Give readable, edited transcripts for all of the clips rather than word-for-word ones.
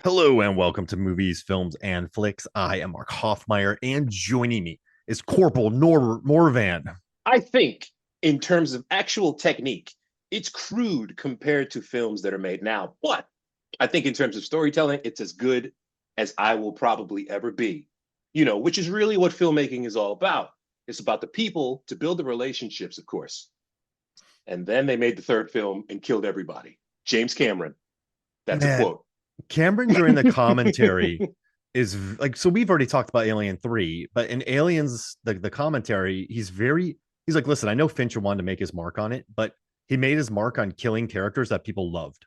Hello and welcome to Movies, Films, and Flicks. I am Mark Hoffmeyer, and joining me is Corporal Norbert Morvan. I think in terms of actual technique, it's crude compared to films that are made now. But I think in terms of storytelling, it's as good as I will probably ever be. Which is really what filmmaking is all about. It's about the people to build the relationships, of course. And then they made the third film and killed everybody. James Cameron. That's a Man, quote. Cameron during the commentary is like, so we've already talked about Alien 3, but in Aliens, the commentary, he's like, listen, I know Fincher wanted to make his mark on it, but he made his mark on killing characters that people loved.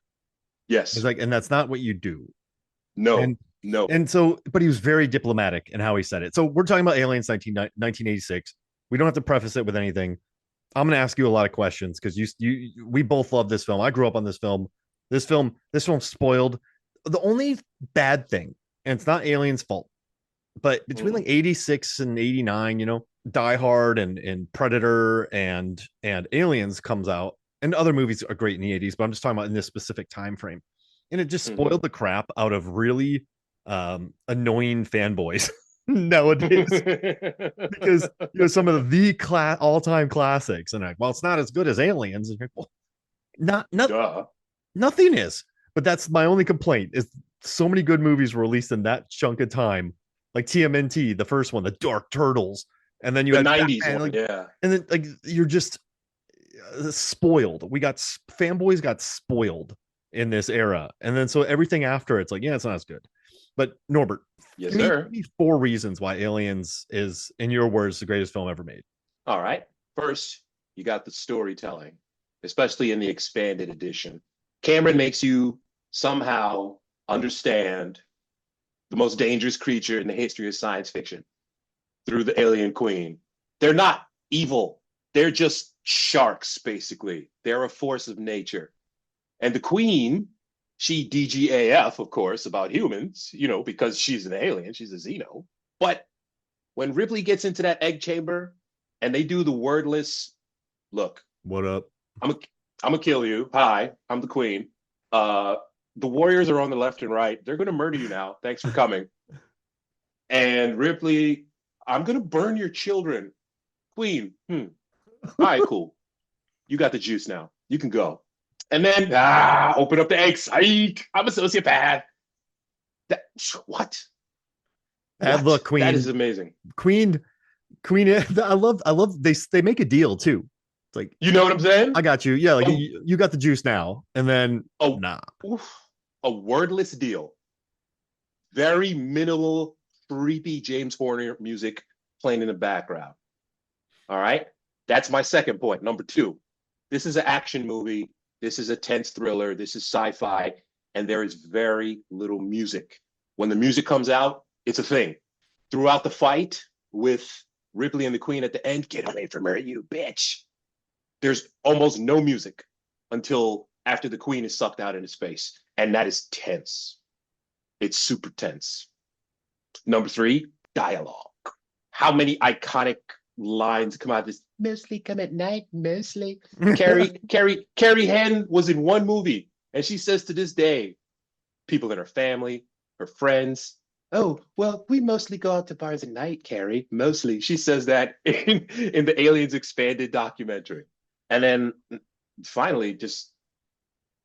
He's Yes. like, and that's not what you do. No. And No. and so, but he was very diplomatic in how he said it. So we're talking about Aliens 1986. We don't have to preface it with anything. I'm going to ask you a lot of questions because we both love this film. I grew up on this film. This film spoiled. The only bad thing, and it's not Aliens' fault, but between like 86 and 89, Die Hard and Predator and Aliens comes out, and other movies are great in the 80s, but I'm just talking about in this specific time frame. And it just spoiled the crap out of really annoying fanboys nowadays because some of the all-time classics, and like, well, it's not as good as Aliens, and you're like, well, not Duh. nothing is. But that's my only complaint is so many good movies were released in that chunk of time, like TMNT, the first one, the Dark Turtles, and then you The had 90s Batman, one, yeah. and then like you're just spoiled. Fanboys got spoiled in this era, and then so everything after it's like, yeah, it's not as good. But Norbert, Yes, give sir. me four reasons why Aliens is, in your words, the greatest film ever made. All right. First, you got the storytelling, especially in the expanded edition. Cameron makes you somehow understand the most dangerous creature in the history of science fiction through the alien queen. They're not evil. They're just sharks, basically. They're a force of nature. And the queen, she DGAF, of course, about humans, because she's an alien, she's a Xeno. But when Ripley gets into that egg chamber and they do the wordless, look, What up? I'm gonna kill you. Hi, I'm the queen. The warriors are on the left and right. They're gonna murder you now. Thanks for coming. And Ripley, I'm gonna burn your children. Queen, All right, cool. You got the juice now. You can go. And then open up the egg. Psych! I'm a sociopath. That what? Bad What? luck, Queen. That is amazing. Queen. I love they make a deal too. It's like, You know what I'm saying? I got you. Yeah, like you got the juice now, and then Oh, nah. a wordless deal. Very minimal, creepy James Horner music playing in the background. All right. That's my second point. Number two, this is an action movie. This is a tense thriller. This is sci-fi. And there is very little music. When the music comes out, it's a thing. Throughout the fight with Ripley and the Queen at the end, get away from her, you bitch. There's almost no music until after the Queen is sucked out into space. And that is tense. It's super tense. Number three, dialogue. How many iconic lines come out of this? Mostly come at night, mostly. Carrie Henn was in one movie, and she says to this day, people in her family, her friends, oh, well, we mostly go out to bars at night, Carrie. Mostly. She says that in the Aliens Expanded documentary. And then finally, just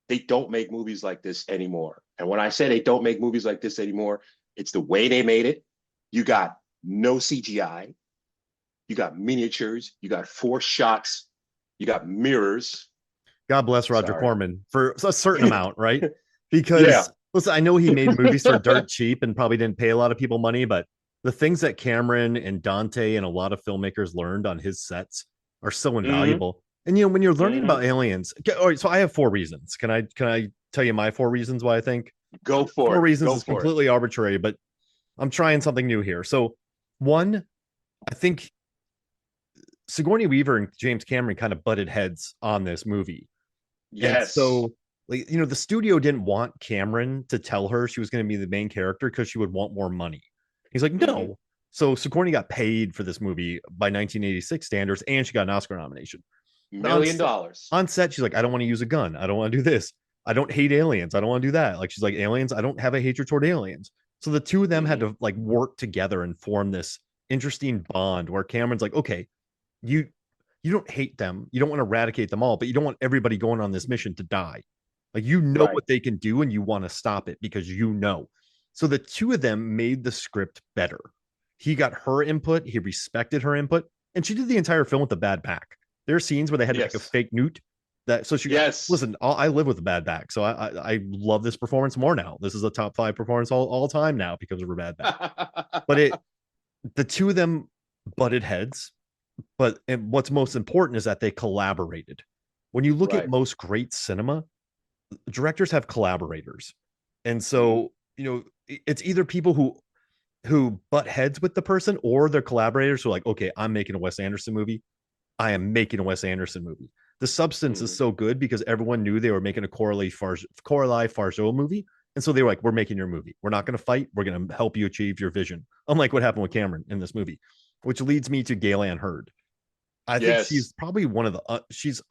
they don't make movies like this anymore. And when I say they don't make movies like this anymore, it's the way they made it. You got no CGI. You got miniatures. You got forced shots. You got mirrors. God bless Roger Sorry. Corman for a certain amount, right? Because Yeah. listen, I know he made movies for dirt cheap and probably didn't pay a lot of people money, but the things that Cameron and Dante and a lot of filmmakers learned on his sets are so invaluable. And when you're learning about aliens, okay, all right, so I have four reasons. Can I tell you my four reasons why I think? Go for Four it. reasons Go is for completely arbitrary, but I'm trying something new here. So one, I think Sigourney Weaver and James Cameron kind of butted heads on this movie. Yes. And so, like, the studio didn't want Cameron to tell her she was going to be the main character because she would want more money. He's like, no. So Sigourney got paid for this movie by 1986 standards, and she got an Oscar nomination. $1 million. On set, she's like, I don't want to use a gun. I don't want to do this. I don't hate aliens. I don't want to do that. Like she's like, aliens, I don't have a hatred toward aliens. So the two of them had Hmm. to like work together and form this interesting bond where Cameron's like, okay, you you don't hate them, you don't want to eradicate them all, but you don't want everybody going on this mission to die. Like you know Right. what they can do and you want to stop it because you know. So the two of them made the script better. He got her input, he respected her input, and she did the entire film with a bad back. There are scenes where they had to make a Yes. fake newt that so she Yes. listen, I live with a bad back, so I love this performance more now. This is a top 5 performance all time now because of her bad back. But the two of them butted heads, but and what's most important is that they collaborated. When you look at Right. most great cinema, directors have collaborators. And Hmm. so, it's either people who butt heads with the person or their collaborators who are like, okay, I'm making a Wes Anderson movie. I am making a Wes Anderson movie. The substance is Hmm. so good because everyone knew they were making a Coralie Fargeau movie. And so they were like, we're making your movie. We're not going to fight. We're going to help you achieve your vision. Unlike what happened with Cameron in this movie, which leads me to Galen Hurd. I think Yes. she's probably one of the, she's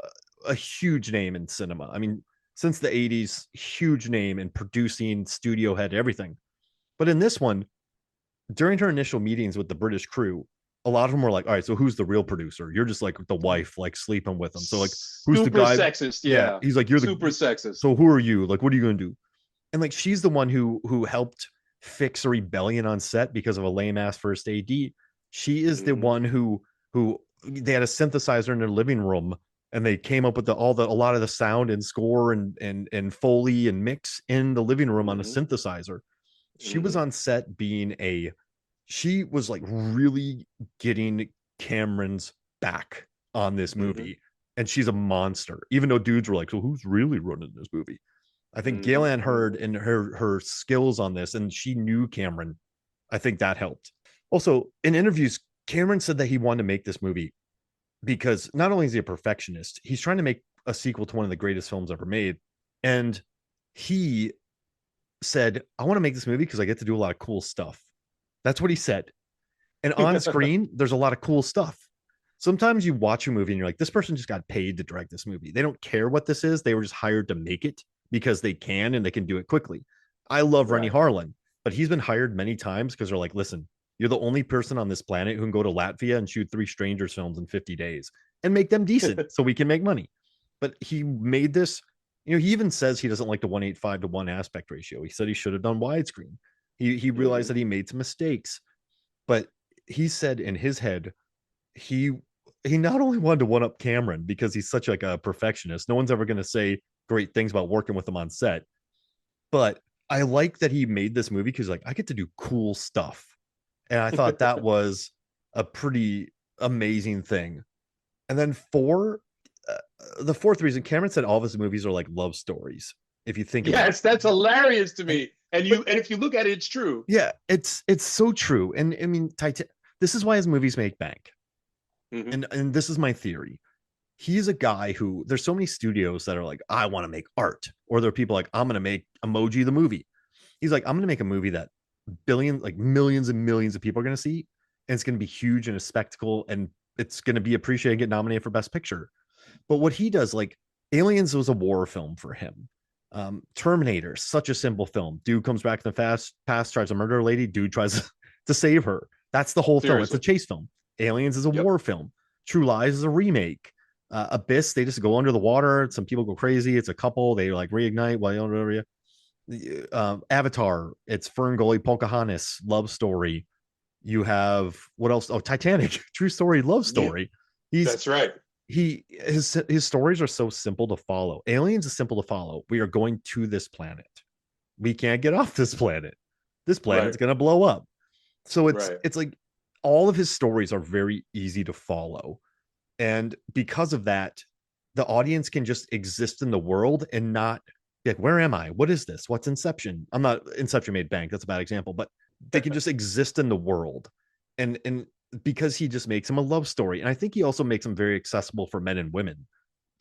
a huge name in cinema. I mean, since the 80s, huge name in producing, studio head, everything. But in this one, during her initial meetings with the British crew, a lot of them were like, all right, so who's the real producer? You're just like the wife, like sleeping with them. So like, who's the Super guy? sexist. Yeah. Yeah. He's like, you're the, Super sexist. so who are you? Like, what are you going to do? And like, she's the one who helped fix a rebellion on set because of a lame ass first AD. She is the Hmm. one who they had a synthesizer in their living room and they came up with a lot of the sound and score and Foley and mix in the living room on a Hmm. synthesizer. She was Hmm. on set being she was like really getting Cameron's back on this Hmm. movie. And she's a monster, even though dudes were like, so who's really running this movie? I think Hmm. Galen Hurd Hmm. and her skills on this, and she knew Cameron. I think that helped. Also, in interviews, Cameron said that he wanted to make this movie because not only is he a perfectionist, he's trying to make a sequel to one of the greatest films ever made. And he said, I want to make this movie because I get to do a lot of cool stuff. That's what he said. And on screen, there's a lot of cool stuff. Sometimes you watch a movie and you're like, this person just got paid to direct this movie. They don't care what this is. They were just hired to make it because they can and they can do it quickly. I love Rennie Right. Harlan, but he's been hired many times because they're like, listen, you're the only person on this planet who can go to Latvia and shoot 3 Strangers films in 50 days and make them decent so we can make money. But he made this, he even says he doesn't like the 185 to 1 aspect ratio. He said he should have done widescreen. He realized Hmm. that he made some mistakes, but he said in his head, he he not only wanted to one up Cameron because he's such like a perfectionist. No one's ever going to say great things about working with him on set. But I like that he made this movie because like I get to do cool stuff. And I thought that was a pretty amazing thing. And then the fourth reason Cameron said all of his movies are like love stories. If you think about Yes, that's hilarious to it. me. And But if you look at it, it's true. yeah, it's so true. And I mean, this is why his movies make bank. Hmm. And this is my theory. He's a guy who there's so many studios that are like, I want to make art, or there are people like, I'm going to make Emoji the movie. He's like, I'm going to make a movie that like millions and millions of people are going to see, and it's going to be huge and a spectacle, and it's going to be appreciated and get nominated for Best Picture. But what he does, like Aliens was a war film for him. Terminator, such a simple film. Dude comes back in the past, tries to murder a lady. Dude tries to save her. That's the whole film. It's a Seriously. chase film. Aliens is a Yep. war film. True Lies is a remake. Abyss, they just go under the water. Some people go crazy. It's a couple. They like reignite while you're under you. Avatar, it's Fern Gully, Pocahontas, love story. You have what else? Oh, Titanic, true story, love Yeah, story. He's that's right. his stories are so simple to follow. Aliens is simple to follow. We are going to this planet. We can't get off this planet. This planet's Right. gonna blow up. So Right. it's like all of his stories are very easy to follow. And because of that, the audience can just exist in the world and not be like, where am I? What is this? What's Inception? I'm not Inception made bank. That's a bad example, but they can just exist in the world. And because he just makes them a love story. And I think he also makes them very accessible for men and women.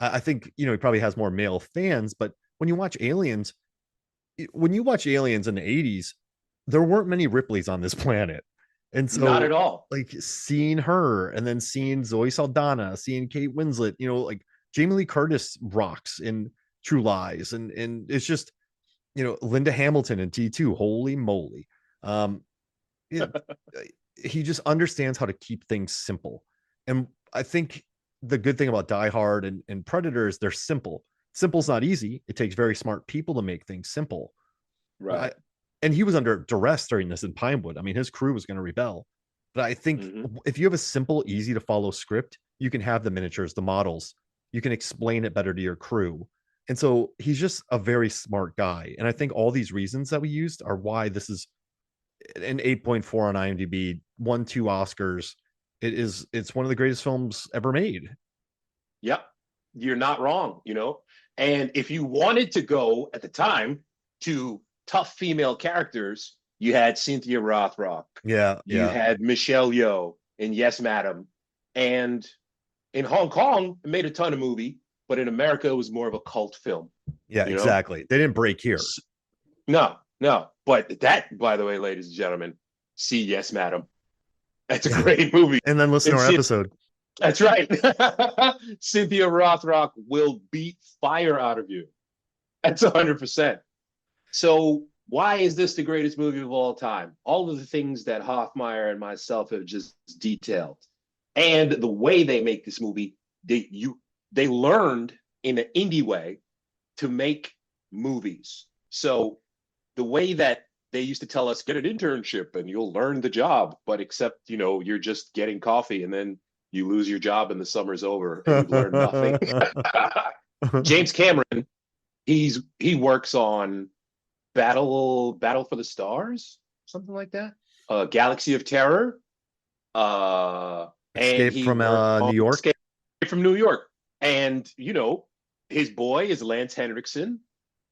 I think, he probably has more male fans, but when you watch Aliens in the 80s, there weren't many Ripleys on this planet. And Not so at all. like seeing her and then seeing Zoe Saldana, seeing Kate Winslet, like Jamie Lee Curtis rocks in True Lies, and it's just, Linda Hamilton in T2. Holy moly. Um, it, he just understands how to keep things simple. And I think the good thing about Die Hard and Predator is they're simple. Simple's not easy. It takes very smart people to make things simple. Right. And he was under duress during this in Pinewood. I mean, his crew was going to rebel. But I think if you have a simple, easy to follow script, you can have the miniatures, the models, you can explain it better to your crew. And so he's just a very smart guy. And I think all these reasons that we used are why this is an 8.4 on IMDb, won 2 Oscars. It's one of the greatest films ever made. Yep. You're not wrong, And if you wanted to go at the time to tough female characters, you had Cynthia Rothrock. Yeah. You had Michelle Yeoh in Yes, Madam. And in Hong Kong, it made a ton of movie, but in America, it was more of a cult film. Yeah, exactly. They didn't break here. No. But that, by the way, ladies and gentlemen, see Yes, Madam. That's a great movie. And then listen to our episode. That's right. Cynthia Rothrock will beat fire out of you. That's 100%. So why is this the greatest movie of all time? All of the things that Hoffmeyer and myself have just detailed. And the way they make this movie, they learned in an indie way to make movies. So the way that they used to tell us, get an internship and you'll learn the job, but except, you're just getting coffee and then you lose your job and the summer's over and you've learned nothing. James Cameron, he works on Battle for the Stars, something like that. Galaxy of Terror. Escape from New York. Escape from New York. And, his boy is Lance Henriksen,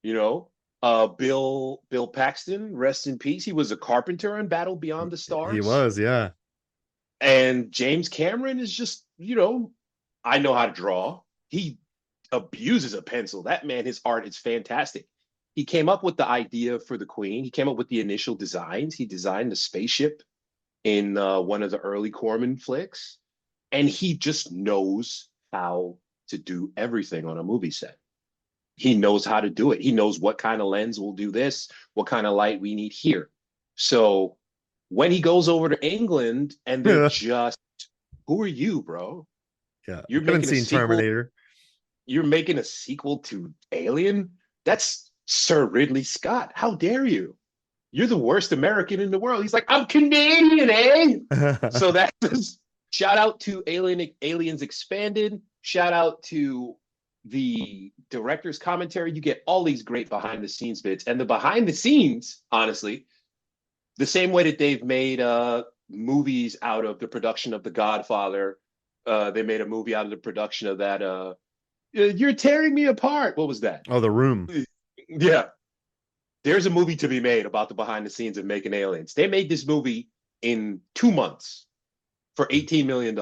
Bill Paxton, rest in peace. He was a carpenter on Battle Beyond the Stars. He was, yeah. And James Cameron is just, I know how to draw. He abuses a pencil. That man, his art is fantastic. He came up with the idea for the Queen. He came up with the initial designs. He designed the spaceship in one of the early Corman flicks. And he just knows how to do everything on a movie set. He knows how to do it. He knows what kind of lens will do this, what kind of light we need here. So when he goes over to England and they're just, who are you, bro? Yeah, You're haven't making seen Terminator. You're making a sequel to Alien? That's Sir Ridley Scott. How dare you? You're the worst American in the world. He's like, I'm Canadian, eh? So that's shout out to Aliens Expanded. Shout out to the director's commentary. You get all these great behind the scenes bits. And the behind the scenes, honestly, the same way that they've made movies out of the production of The Godfather, they made a movie out of the production of that. You're tearing me apart. What was that? Oh, The Room. Yeah. There's a movie to be made about the behind the scenes of making Aliens. They made this movie in 2 months for $18 million.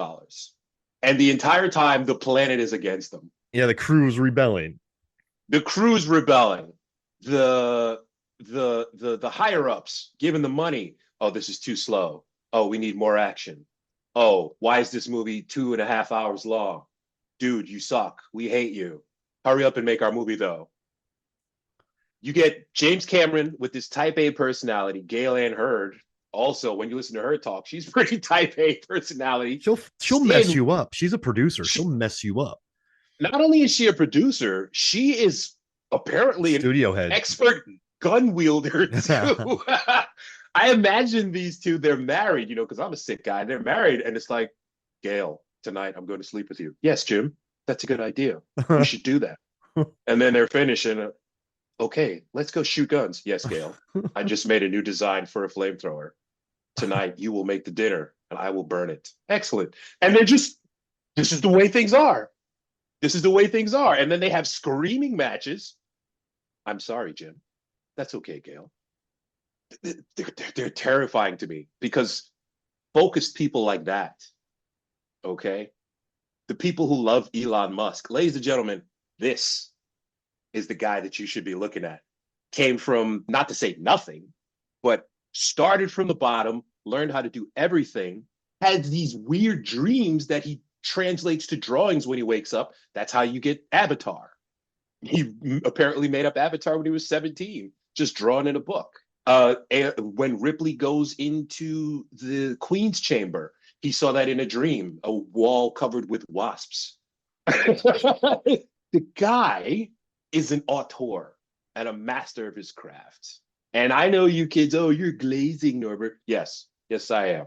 And the entire time, the planet is against them. Yeah, the crew's rebelling. The crew's rebelling. The higher ups giving the money. Oh, this is too slow. Oh, we need more action. Oh, why is this movie 2.5 hours long? Dude, you suck. We hate you. Hurry up and make our movie, though. You get James Cameron with this type A personality. Gail Ann Hurd, also, when you listen to her talk, she's pretty type A personality. She'll mess you up. She's a producer. She'll mess you up. Not only is she a producer, she is apparently studio head, expert gun wielder too. I imagine these two, they're married, because I'm a sick guy. They're married, and it's like, Gail, tonight I'm going to sleep with you. Yes, Jim, that's a good idea. We should do that. And then they're finished, and okay, let's go shoot guns. Yes, Gail, I just made a new design for a flamethrower. Tonight you will make the dinner, and I will burn it. Excellent. And they're just, this is the way things are. This is the way things are. And then they have screaming matches. I'm sorry, Jim. That's okay, Gail. They're terrifying to me because focused people like that, okay? The people who love Elon Musk, ladies and gentlemen, this is the guy that you should be looking at. Came from, not to say nothing, but started from the bottom, learned how to do everything, had these weird dreams that he translates to drawings when he wakes up. That's how you get Avatar. He apparently made up Avatar when he was 17, just drawn in a book. And when Ripley goes into the Queen's chamber, he saw that in a dream, a wall covered with wasps. The guy is an auteur and a master of his craft. And I know you kids, oh, you're glazing, Norbert. Yes, yes, I am.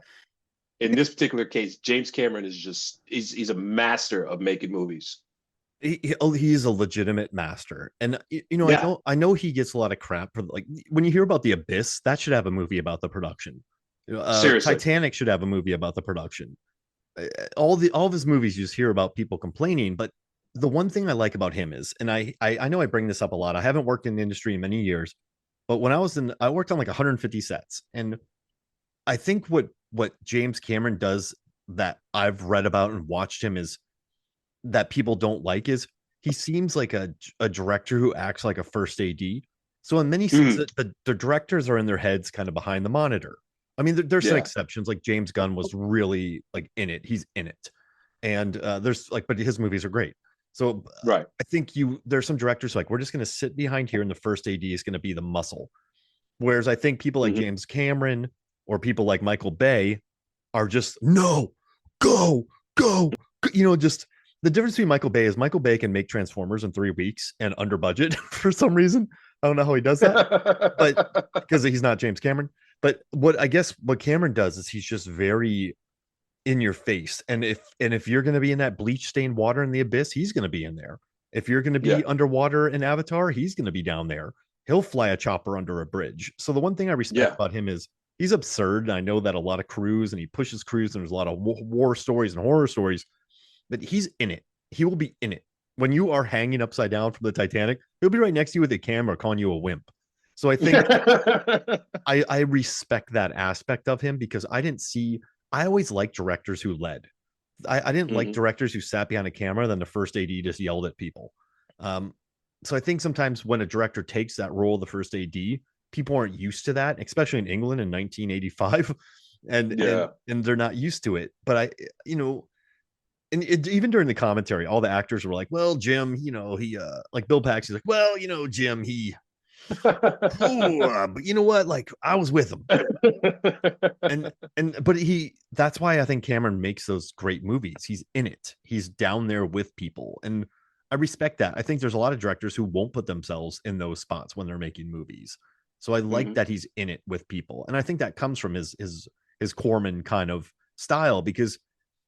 In this particular case, James Cameron is just he's a master of making movies. He's a legitimate master, and Yeah, I know he gets a lot of crap for, like, when you hear about The Abyss, that should have a movie about the production. seriously. Titanic should have a movie about the production. All of his movies, you just hear about people complaining, but the one thing I like about him is, and I know I bring this up a lot. I haven't worked in the industry in many years, but when I worked on like 150 sets, and I think what James Cameron does that I've read about and watched him is that people don't like is he seems like a director who acts like a first AD. So in many scenes, Mm, the directors are in their heads, kind of behind the monitor. I mean, there's some yeah, exceptions, like James Gunn was really like in it. He's in it, and there's like, but his movies are great. So right. I think there's some directors like, we're just going to sit behind here, and the first AD is going to be the muscle. Whereas I think people like Hmm. James Cameron or people like Michael Bay are just, no, go, go, just the difference between Michael Bay is Michael Bay can make Transformers in 3 weeks and under budget for some reason. I don't know how he does that, but because he's not James Cameron. But what Cameron does is he's just very in your face. And if you're going to be in that bleach stained water in the abyss, he's going to be in there. If you're going to Yeah, be underwater in Avatar, he's going to be down there. He'll fly a chopper under a bridge. So the one thing I respect yeah. about him is he's absurd. And I know that a lot of crews, and he pushes crews, and there's a lot of war stories and horror stories, but he's in it. He will be in it. When you are hanging upside down from the Titanic, he'll be right next to you with a camera calling you a wimp. So I think I respect that aspect of him, because I always liked directors who led. I didn't like Hmm. directors who sat behind a camera, then the first AD just yelled at people. Um, so I think sometimes when a director takes that role of the first AD, people aren't used to that, especially in England in 1985, Yeah. and they're not used to it. But you know, even during the commentary, all the actors were like, "Well, Jim, he like Bill Paxton's like, well, Jim, he, but you know what? Like, I was with him, and but that's why I think Cameron makes those great movies. He's in it. He's down there with people, and I respect that. I think there's a lot of directors who won't put themselves in those spots when they're making movies. So I like Hmm. that he's in it with people, and I think that comes from his Corman kind of style, because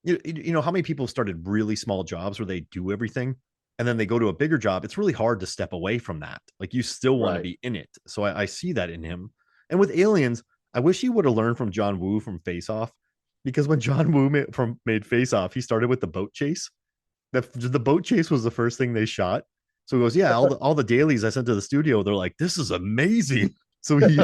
you know how many people started really small jobs where they do everything, and then they go to a bigger job. It's really hard to step away from that. Like, you still want to Right. be in it. So I see that in him. And with Aliens, I wish he would have learned from John Woo from Face Off, because when John Woo made Face Off, he started with the boat chase. The boat chase was the first thing they shot. So he goes, yeah, all the dailies I sent to the studio, they're like, this is amazing. So he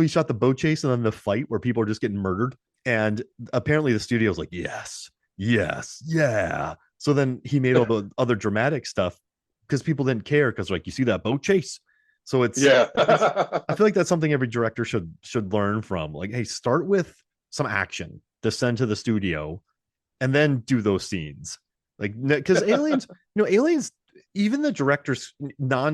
shot the boat chase and then the fight where people are just getting murdered. And apparently the studio's like, yes, yes, yeah. So then he made all the other dramatic stuff because people didn't care, because, like, you see that boat chase. So Yeah. I feel like that's something every director should learn from. Like, hey, start with some action to send to the studio, and then do those scenes. Like, because Aliens, even the director's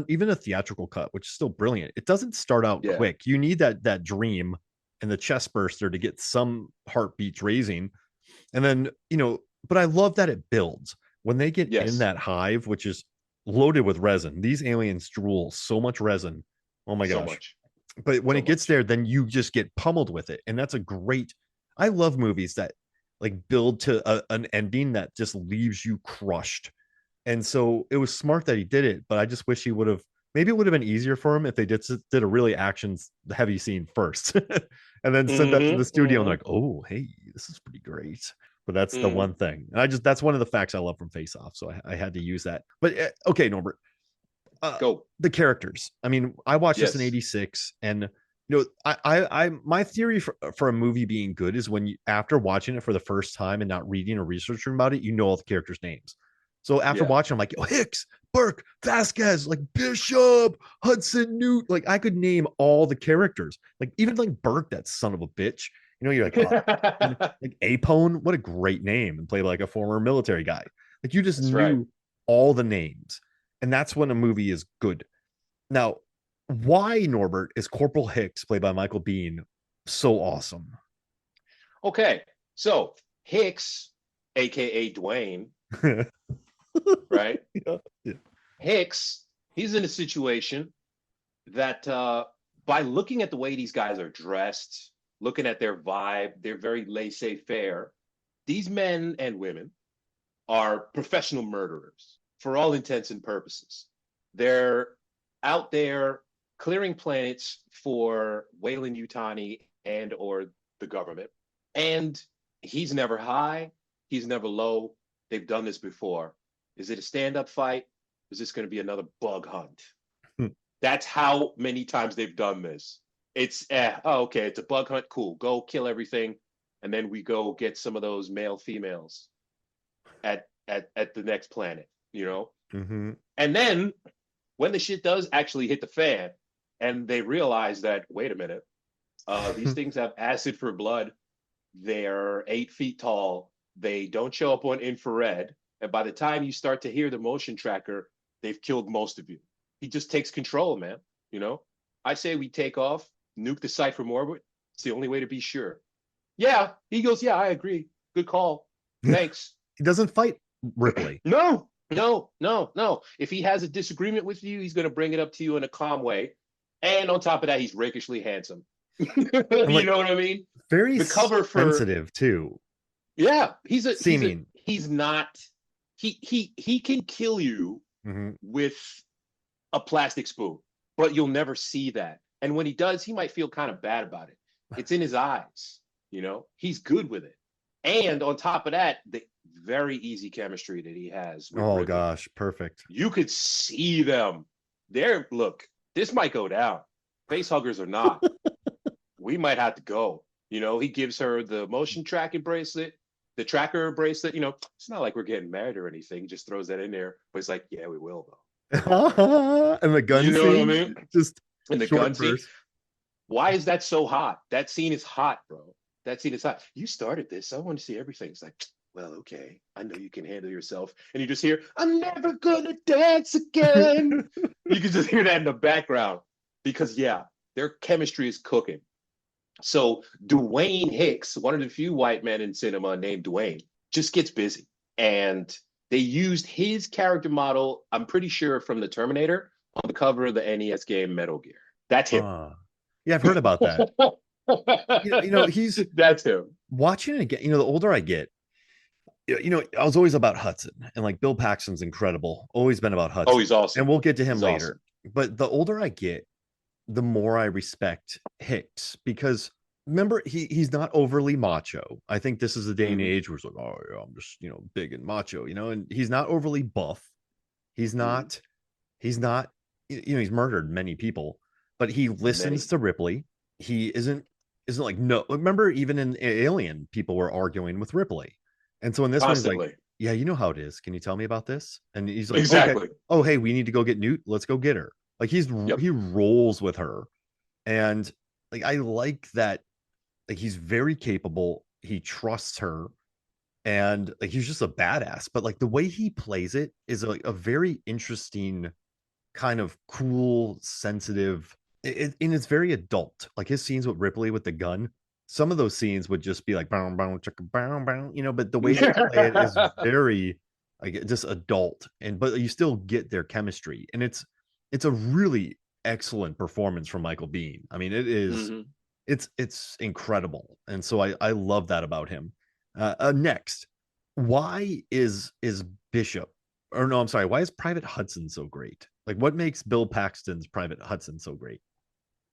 even a theatrical cut, which is still brilliant, it doesn't start out Yeah. quick. You need that dream and the chest burster to get some heartbeats raising, and then But I love that it builds when they get in Yes. that hive, which is loaded with resin. These aliens drool so much resin. Oh my So gosh. much. But when So it gets much. there, then you just get pummeled with it. And that's a great, I love movies that like build to an ending that just leaves you crushed. And so it was smart that he did it, but I just wish he would have, maybe it would have been easier for him if they did a really action heavy scene first and then send that to Hmm. the studio and they're like, oh, hey, this is pretty great. But that's the Hmm. one thing. And that's one of the facts I love from Face Off. So I had to use that. But okay, Norbert, uh, Go. the characters. I mean, I watched this in Yes. '86, and my theory for a movie being good is when after watching it for the first time and not reading or researching about it, you know all the characters' names. So after Yeah. watching, I'm like, oh, Hicks, Burke, Vasquez, like Bishop, Hudson, Newt. Like, I could name all the characters. Like, even like Burke, that son of a bitch. You're like, oh, and like Apone, what a great name, and played like a former military guy. Like, you just That's right. knew all the names. And that's when a movie is good. Now, why, Norbert, is Corporal Hicks, played by Michael Biehn, so awesome? Okay, so Hicks, aka Dwayne, right? Yeah. Yeah. Hicks, he's in a situation that by looking at the way these guys are dressed, looking at their vibe, they're very laissez-faire. These men and women are professional murderers for all intents and purposes. They're out there clearing planets for Weyland-Yutani and or the government. And he's never high, he's never low. They've done this before. Is it a stand-up fight? Is this going to be another bug hunt? That's how many times they've done this. It's okay, it's a bug hunt, cool. Go kill everything, and then we go get some of those male females at the next planet, you know? Mm-hmm. And then when the shit does actually hit the fan, and they realize that, wait a minute, these things have acid for blood. They're 8 feet tall. They don't show up on infrared. And by the time you start to hear the motion tracker, they've killed most of you. He just takes control, man. You know, I say we take off, nuke the site from orbit. It's the only way to be sure. Yeah, he goes, yeah, I agree. Good call. Thanks. He doesn't fight Ripley. No. If he has a disagreement with you, he's going to bring it up to you in a calm way. And on top of that, he's rakishly handsome. You know what I mean? Very the cover sensitive too. Yeah, he's not. He can kill you with a plastic spoon, but you'll never see that. And when he does, he might feel kind of bad about it. It's in his eyes, you know. He's good with it. And on top of that, the very easy chemistry that he has. Oh Ripley. Gosh, perfect. You could see them. Look, this might go down. Face huggers or not, we might have to go. You know, he gives her the motion tracking bracelet, the tracker bracelet. You know, it's not like we're getting married or anything. He just throws that in there. But it's like, yeah, we will though. And the gun scene. You know what I mean? Just in the gun scene. Why is that so hot? That scene is hot, bro. That scene is hot. You started this. I want to see everything. It's like, well, okay. I know you can handle yourself. And you just hear, I'm never gonna dance again. You can just hear that in the background. Because yeah, their chemistry is cooking. So Dwayne Hicks, one of the few white men in cinema named Dwayne, just gets busy. And they used his character model, I'm pretty sure from the Terminator, on the cover of the NES game Metal Gear. That's him. Yeah, I've heard about that. you know, that's him. Watching it again, you know, the older I get, you know, I was always about Hudson, and like Bill Paxton's incredible. Always been about Hudson. Oh, he's awesome. And we'll get to him later. Awesome. But the older I get, the more I respect Hicks, because remember, he's not overly macho. I think this is a day and age where it's like, oh yeah, I'm just, you know, big and macho, you know, and he's not overly buff. He's not, you know, he's murdered many people, but he listens to Ripley. He isn't like, no, remember, even in Alien, people were arguing with Ripley. And so in this one's like, yeah, you know how it is. Can you tell me about this? And he's like, exactly. Okay. Oh, hey, we need to go get Newt. Let's go get her. Like he rolls with her. And like, I like that. Like he's very capable. He trusts her. And like, he's just a badass, but like the way he plays it is like a very interesting kind of cool, sensitive, and it's very adult. Like his scenes with Ripley with the gun, some of those scenes would just be like, bow, bow, chicka, bow, bow, you know, but the way they play it is very like just adult, but you still get their chemistry. And it's a really excellent performance from Michael Biehn. I mean, it is, it's incredible. And so I love that about him. Next, why is Bishop, or no, I'm sorry, why is Private Hudson so great? Like what makes Bill Paxton's Private Hudson so great?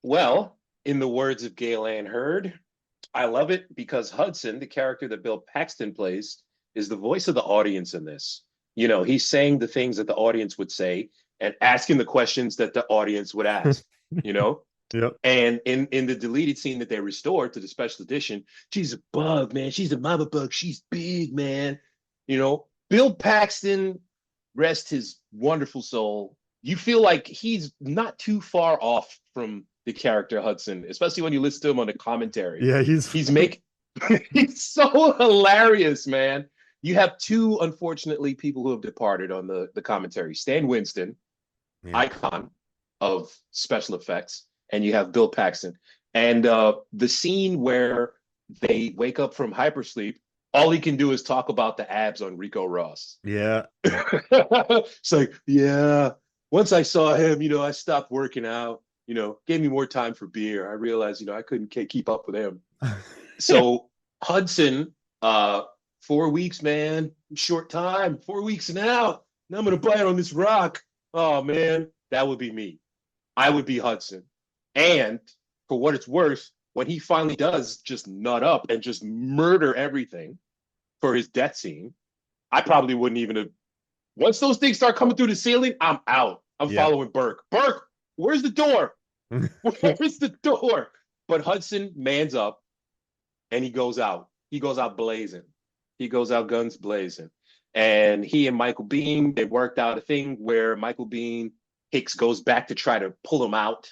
Well, in the words of Galen Hurd, I love it because Hudson, the character that Bill Paxton plays, is the voice of the audience in this. You know, he's saying the things that the audience would say and asking the questions that the audience would ask, you know? Yep. And in the deleted scene that they restored to the special edition, she's a bug, man. She's a mama bug. She's big, man. You know, Bill Paxton, rest his wonderful soul. You feel like he's not too far off from the character Hudson, especially when you listen to him on the commentary. Yeah, he's he's so hilarious, man. You have two, unfortunately, people who have departed on the commentary. Stan Winston, Yeah. icon of special effects, and you have Bill Paxton. And the scene where they wake up from hypersleep, all he can do is talk about the abs on Rico Ross. Yeah. It's like, yeah, once I saw him, I stopped working out, gave me more time for beer. I realized, I couldn't keep up with him. So Hudson, 4 weeks, man, short time, 4 weeks now. Now I'm going to bite on this rock. Oh, man, that would be me. I would be Hudson. And for what it's worth, when he finally does just nut up and just murder everything for his death scene, I probably wouldn't even have. Once those things start coming through the ceiling, I'm out. I'm following Burke. Burke, where's the door? Where's the door? But Hudson mans up and he goes out. He goes out blazing. He goes out guns blazing. And he and Michael Biehn, they worked out a thing where Michael Biehn, Hicks goes back to try to pull him out.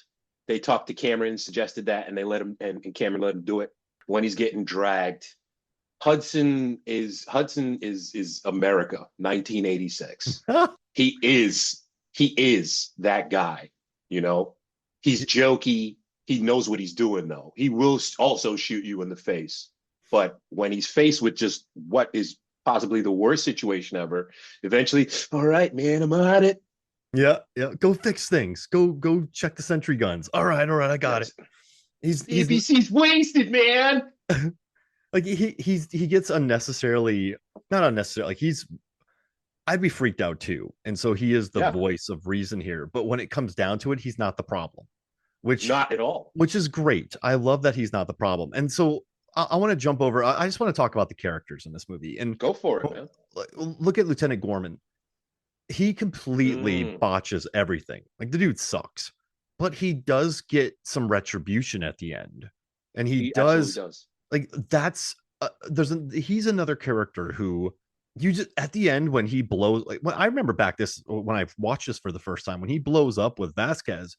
They talked to Cameron, suggested that, and they let him, and Cameron let him do it. When he's getting dragged, Hudson is America, 1986. He is that guy. He's jokey. He knows what he's doing, though. He will also shoot you in the face. But when he's faced with just what is possibly the worst situation ever, eventually, all right, man, I'm on it. Yeah. Go fix things. Go check the sentry guns. All right, I got it. He's wasted, man. Like he gets not unnecessarily. Like I'd be freaked out too. And so he is the voice of reason here. But when it comes down to it, he's not the problem. Which not at all. Which is great. I love that he's not the problem. And so I want to jump over. I just want to talk about the characters in this movie. And go for it, man. Look at Lieutenant Gorman. He completely botches everything. Like the dude sucks. But he does get some retribution at the end. And he does. Like that's he's another character who you just at the end when he blows, like when I remember back when I watched this for the first time, when he blows up with Vasquez,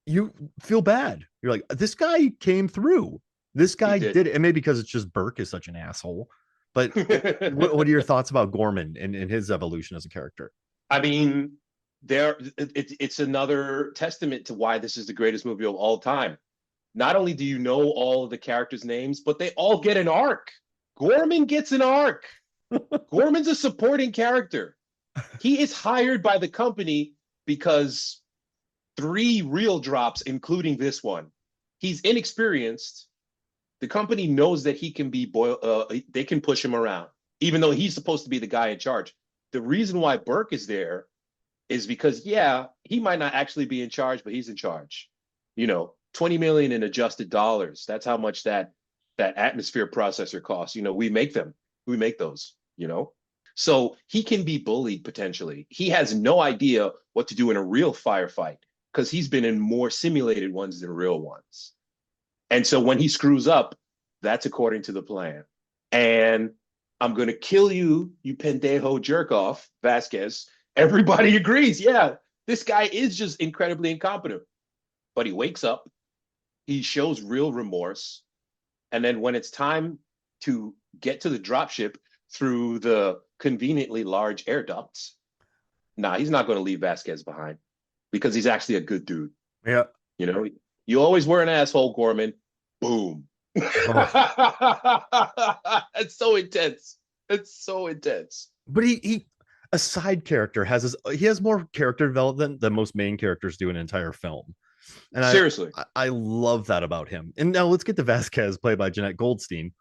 you feel bad. You're like, this guy came through. This guy did it. And maybe because it's just Burke is such an asshole. But what are your thoughts about Gorman and his evolution as a character? I mean, it's another testament to why this is the greatest movie of all time. Not only do you know all of the characters' names, but they all get an arc. Gorman gets an arc. Gorman's a supporting character. He is hired by the company because 3 real drops, including this one. He's inexperienced. The company knows that he can be they can push him around, even though he's supposed to be the guy in charge. The reason why Burke is there is because, he might not actually be in charge, but he's in charge. 20 million in adjusted dollars. That's how much that atmosphere processor costs. We make them. We make those, So he can be bullied potentially. He has no idea what to do in a real firefight because he's been in more simulated ones than real ones. And so when he screws up, that's according to the plan. And I'm going to kill you, you pendejo jerk off, Vasquez. Everybody agrees. Yeah, this guy is just incredibly incompetent. But he wakes up. He shows real remorse. And then when it's time to get to the dropship through the conveniently large air ducts, he's not going to leave Vasquez behind because he's actually a good dude. Yeah. You always were an asshole, Gorman. Boom. It's so intense. It's so intense. But he a side character he has more character development than most main characters do in an entire film. And seriously, I love that about him. And now let's get to Vasquez, played by Jeanette Goldstein,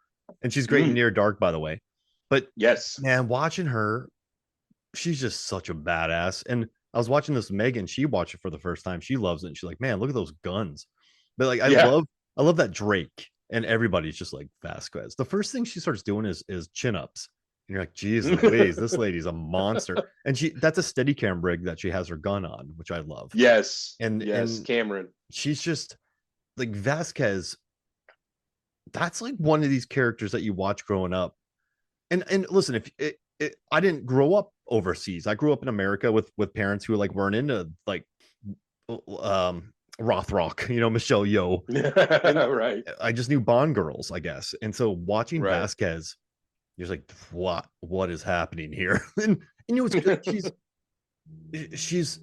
and she's great in Near Dark, by the way. But yes, man, watching her, she's just such a badass. And I was watching this with Megan. She watched it for the first time. She loves it. And she's like, man, look at those guns. But like, I love that Drake and everybody's just like Vasquez. The first thing she starts doing is chin ups. And you're like, geez Louise, this lady's a monster. And that's a Steadicam rig that she has her gun on, which I love. Yes. And Cameron. She's just like Vasquez. That's like one of these characters that you watch growing up. And listen, I didn't grow up overseas. I grew up in America with parents who like weren't into like Rothrock, Michelle Yeoh. Right. I just knew Bond girls, I guess. And so watching Vasquez, You're like, what is happening here? And you know, it's good. She's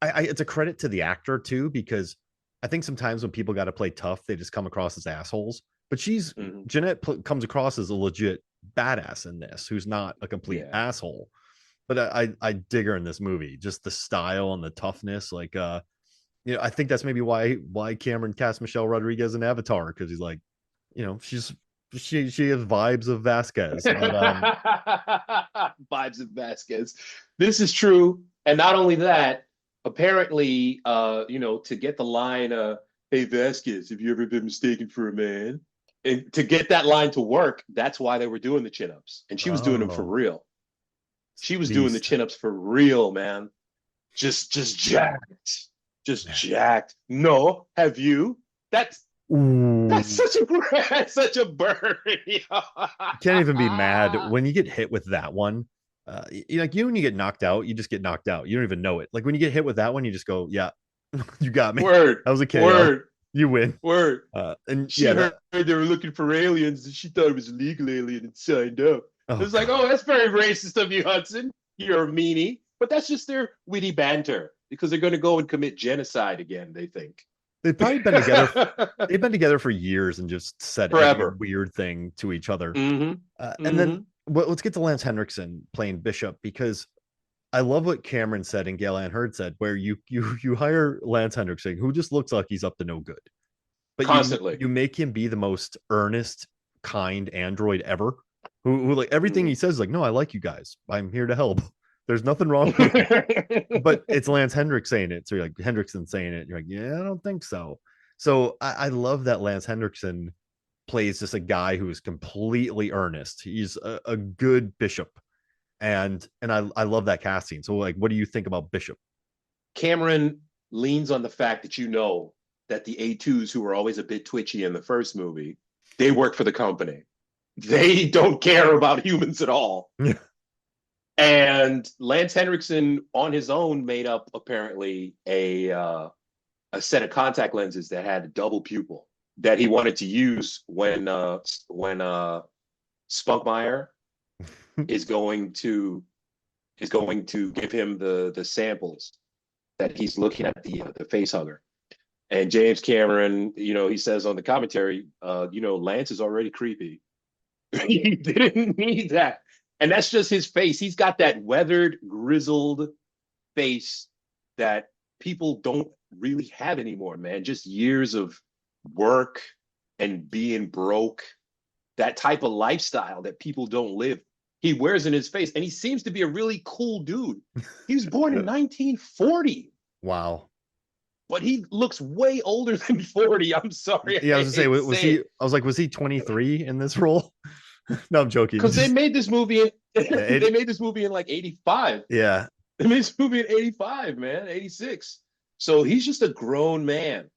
it's a credit to the actor too, because I think sometimes when people got to play tough, they just come across as assholes. But Jeanette comes across as a legit badass in this, who's not a complete asshole. But I dig her in this movie, just the style and the toughness. Like, I think that's maybe why Cameron cast Michelle Rodriguez in Avatar, because he's like, she has vibes of Vasquez. But, vibes of Vasquez. This is true, and not only that, apparently, to get the line, "Hey Vasquez, have you ever been mistaken for a man?" And to get that line to work, that's why they were doing the chin-ups, and she was doing them for real. She was doing the chin-ups for real, man. Just jacked. Just jacked. No, have you? That's such a burn. Can't even be mad when you get hit with that one. When you get knocked out, you just get knocked out. You don't even know it. Like when you get hit with that one, you just go, yeah, you got me. Word. That was a KO. Word. You win. Word. And she heard they were looking for aliens, and she thought it was a legal alien and signed up. It was like, oh, that's very racist of you, Hudson. You're a meanie. But that's just their witty banter, because they're going to go and commit genocide again, they think. They've probably been together. They've been together for years and just said every weird thing to each other. And then let's get to Lance Henriksen playing Bishop, because I love what Cameron said and Gail Ann Hurd said, where you hire Lance Henriksen, who just looks like he's up to no good, but constantly you make him be the most earnest, kind android ever. Who like everything he says is like, no, I like you guys. I'm here to help. There's nothing wrong with it. But it's Lance Henriksen saying it. So you're like, Henriksen saying it. You're like, yeah, I don't think so. So I love that Lance Henriksen plays just a guy who is completely earnest. He's a good Bishop. And I love that casting. So like, what do you think about Bishop? Cameron leans on the fact that that the A2s, who were always a bit twitchy in the first movie, they work for the company. They don't care about humans at all. Yeah. And Lance Henriksen on his own made up apparently a set of contact lenses that had a double pupil that he wanted to use when Spunkmeyer is going to give him the samples that he's looking at, the face hugger. And James Cameron, he says on the commentary, Lance is already creepy. He didn't need that. And that's just his face. He's got that weathered, grizzled face that people don't really have anymore, man. Just years of work and being broke, that type of lifestyle that people don't live. He wears in his face, and he seems to be a really cool dude. He was born in 1940. Wow. But he looks way older than 40. I'm sorry. Yeah, I was gonna say, was he 23 in this role? No, I'm joking. Because they made this movie in they made this movie in like 85. Yeah. They made this movie in 85, man, 86. So he's just a grown man,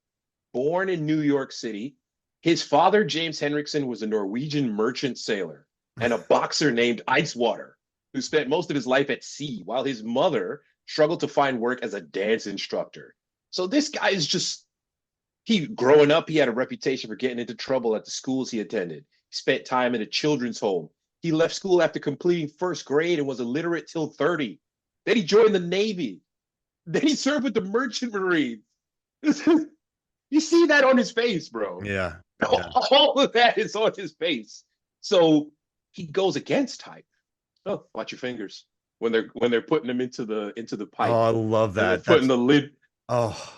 born in New York City. His father, James Henriksen, was a Norwegian merchant sailor and a boxer named Icewater, who spent most of his life at sea, while his mother struggled to find work as a dance instructor. So this guy is growing up, he had a reputation for getting into trouble at the schools he attended. He spent time in a children's home. He left school after completing first grade and was illiterate till 30. Then he joined the Navy. Then he served with the Merchant Marines. You see that on his face, bro. Yeah. All of that is on his face. So he goes against type. Oh, watch your fingers when they're putting him into the pipe. Oh, I love that. Putting the lid. Oh,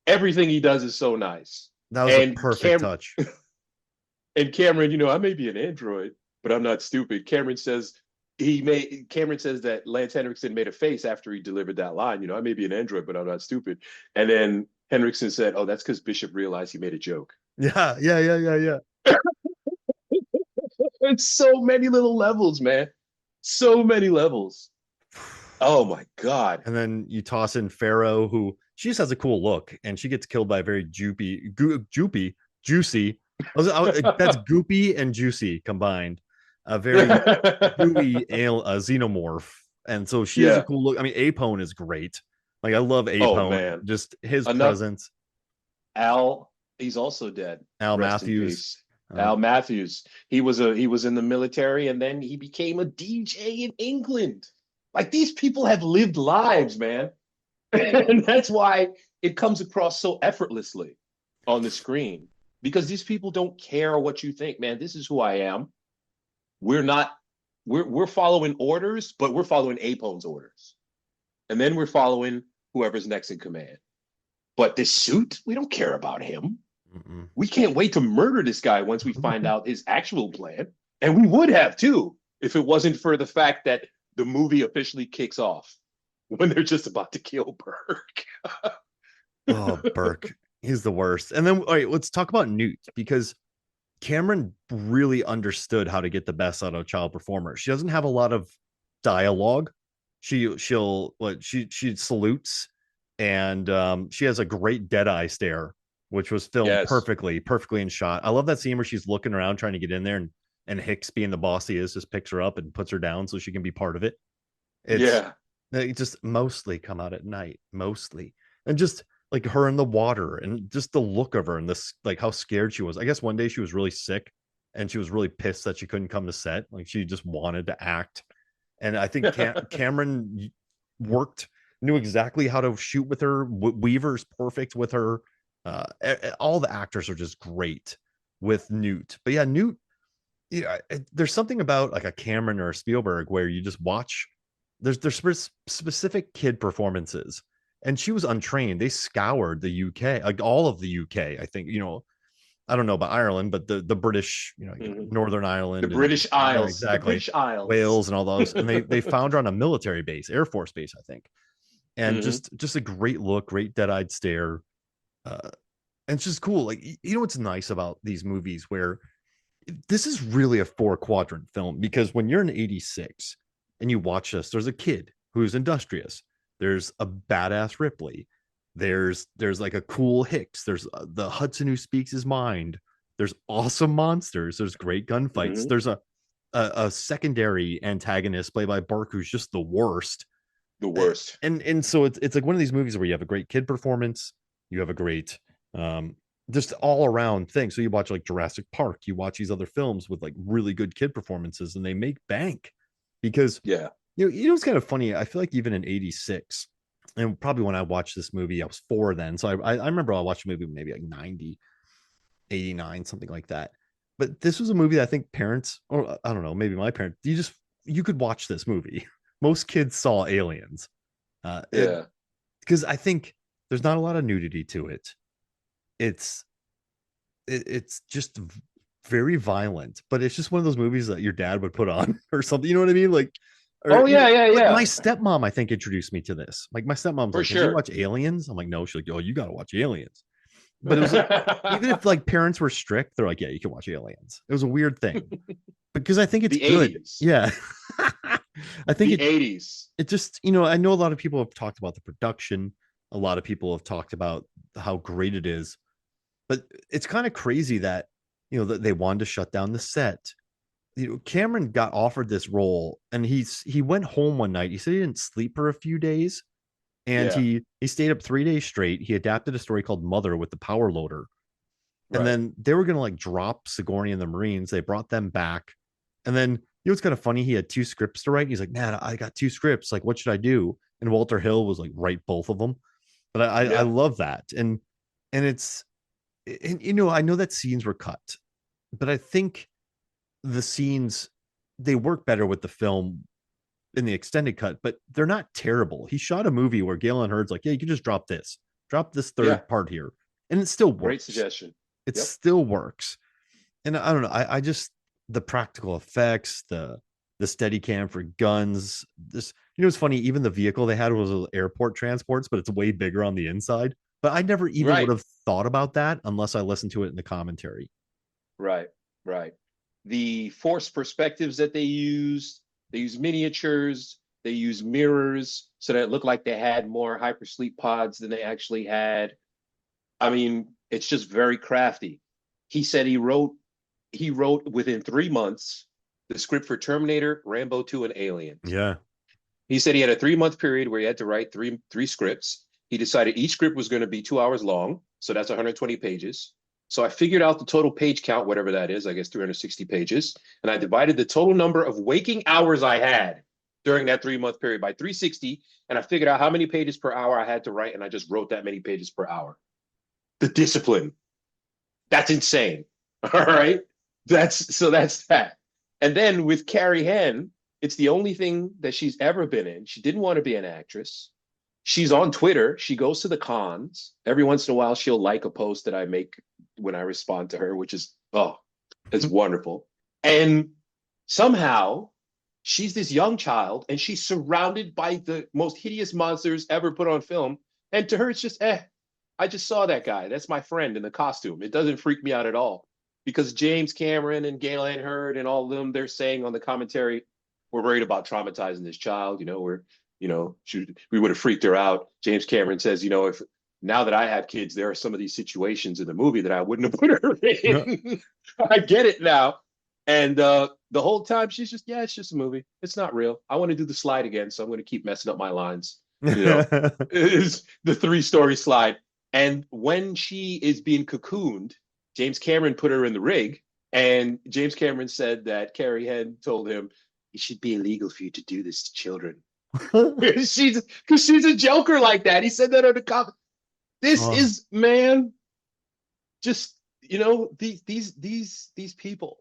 everything he does is so nice. That was a perfect touch. And Cameron, I may be an android, but I'm not stupid. Cameron says that Lance Henriksen made a face after he delivered that line. I may be an android, but I'm not stupid. And then Henriksen said, "Oh, that's because Bishop realized he made a joke." Yeah. It's so many little levels, man. So many levels. Oh my God. And then you toss in Pharaoh, who she just has a cool look, and she gets killed by a very juicy. That's goopy and juicy combined. A very gooey xenomorph. And so she has a cool look. I mean, Apone is great. Like, I love Apone. Oh, man. Just his presence. Al, he's also dead. Al Matthews. Al Matthews. He was in the military, and then he became a DJ in England. Like, these people have lived lives, man. And that's why it comes across so effortlessly on the screen, because these people don't care what you think, man. This is who I am. We're not we're following orders, but we're following Apone's orders. And then we're following whoever's next in command. But this suit, we don't care about him. Mm-mm. We can't wait to murder this guy once we find out his actual plan. And we would have too, if it wasn't for the fact that the movie officially kicks off when they're just about to kill Burke. Oh, Burke. He's the worst. And then, all right, let's talk about Newt, because Cameron really understood how to get the best out of a child performer. She doesn't have a lot of dialogue. She salutes, and she has a great dead eye stare, which was filmed perfectly in shot. I love that scene where she's looking around trying to get in there, and Hicks, being the boss he is, just picks her up and puts her down so she can be part of it. It just mostly come out at night, mostly. And just like her in the water, and just the look of her, and this, like, how scared she was. I guess one day she was really sick and she was really pissed that she couldn't come to set. Like, she just wanted to act. And I think Cameron knew exactly how to shoot with her. Weaver's perfect with her. All the actors are just great with Newt. But yeah, Newt, there's something about like a Cameron or a Spielberg where you just watch. There's specific kid performances, and she was untrained. They scoured the UK, like all of the UK. I think, I don't know about Ireland, but the British, Northern Ireland, the British Isles, exactly, the British Isles, Wales, and all those. And they found her on a military base, Air Force base, I think. And just a great look, great dead-eyed stare. And it's just cool. Like, what's nice about these movies, where this is really a 4-quadrant film, because when you're in 86 and you watch this, there's a kid who's industrious. There's a badass Ripley. There's like a cool Hicks. There's the Hudson who speaks his mind. There's awesome monsters. There's great gunfights. There's a secondary antagonist played by Burke who's just the worst. The worst. And so it's like one of these movies where you have a great kid performance. You have a great just all around thing. So you watch like Jurassic Park. You watch these other films with like really good kid performances, and they make bank, because it's kind of funny. I feel like even in 86, and probably when I watched this movie, I was 4 then. So I remember I watched a movie maybe like 90, 89, something like that. But this was a movie that I think parents, or I don't know, maybe my parents, you could watch this movie. Most kids saw Aliens. Because I think there's not a lot of nudity to it. It's just very violent, but it's just one of those movies that your dad would put on or something. You know what I mean? Like, like my stepmom, I think, introduced me to this. Like, my stepmom's like, sure. Did you watch Aliens? I'm like, no. She's like, oh, you got to watch Aliens. But it was like, even if like parents were strict, they're like, yeah, you can watch Aliens. It was a weird thing, because I think it's the good. 80s. Yeah. I think the 80s. It just, I know a lot of people have talked about the production. A lot of people have talked about how great it is, but it's kind of crazy that, that they wanted to shut down the set. Cameron got offered this role, and he went home one night. He said he didn't sleep for a few days, and he stayed up 3 days straight. He adapted a story called Mother with the power loader. And then they were going to like drop Sigourney and the Marines. They brought them back. And then, it's kind of funny. He had 2 scripts to write. He's like, man, I got 2 scripts. Like, what should I do? And Walter Hill was like, write both of them. But I love that. And it's, and, I know that scenes were cut, but I think the scenes, they work better with the film in the extended cut, but they're not terrible. He shot a movie where Galen Hurd's like, yeah, you can just drop this third part here. And it still works. Great suggestion. It still works. And I don't know. I just, the practical effects, the steady cam for guns, this, it's funny. Even the vehicle they had was airport transports, but it's way bigger on the inside. But I never even would have thought about that unless I listened to it in the commentary. Right. The forced perspectives that they use miniatures, they use mirrors so that it looked like they had more hypersleep pods than they actually had. I mean, it's just very crafty. He said he wrote within 3 months the script for Terminator, Rambo 2, and Alien. Yeah. He said he had a 3-month period where he had to write three scripts. He decided each script was going to be 2 hours long, so that's 120 pages. So I figured out the total page count, whatever that is, I guess 360 pages. And I divided the total number of waking hours I had during that 3 month period by 360. And I figured out how many pages per hour I had to write. And I just wrote that many pages per hour. The discipline. That's insane. All right. That's that. And then with Carrie Henn, it's the only thing that she's ever been in. She didn't want to be an actress. She's on Twitter. She goes to the cons. Every once in a while, she'll like a post that I make when I respond to her, which is, oh, it's wonderful. And somehow she's this young child and she's surrounded by the most hideous monsters ever put on film. And to her, it's just, I just saw that guy. That's my friend in the costume. It doesn't freak me out at all because James Cameron and Gale Anne Hurd and all of them, they're saying on the commentary, we're worried about traumatizing this child. We would have freaked her out. James Cameron says, if now that I have kids, there are some of these situations in the movie that I wouldn't have put her in. Yeah. I get it now. And the whole time she's just, it's just a movie. It's not real. I want to do the slide again, so I'm going to keep messing up my lines. It's the 3-story slide. And when she is being cocooned, James Cameron put her in the rig, and James Cameron said that Carrie Henn told him, it should be illegal for you to do this to children. Because she's a joker like that. He said that on the comment. This is, man, just, these people,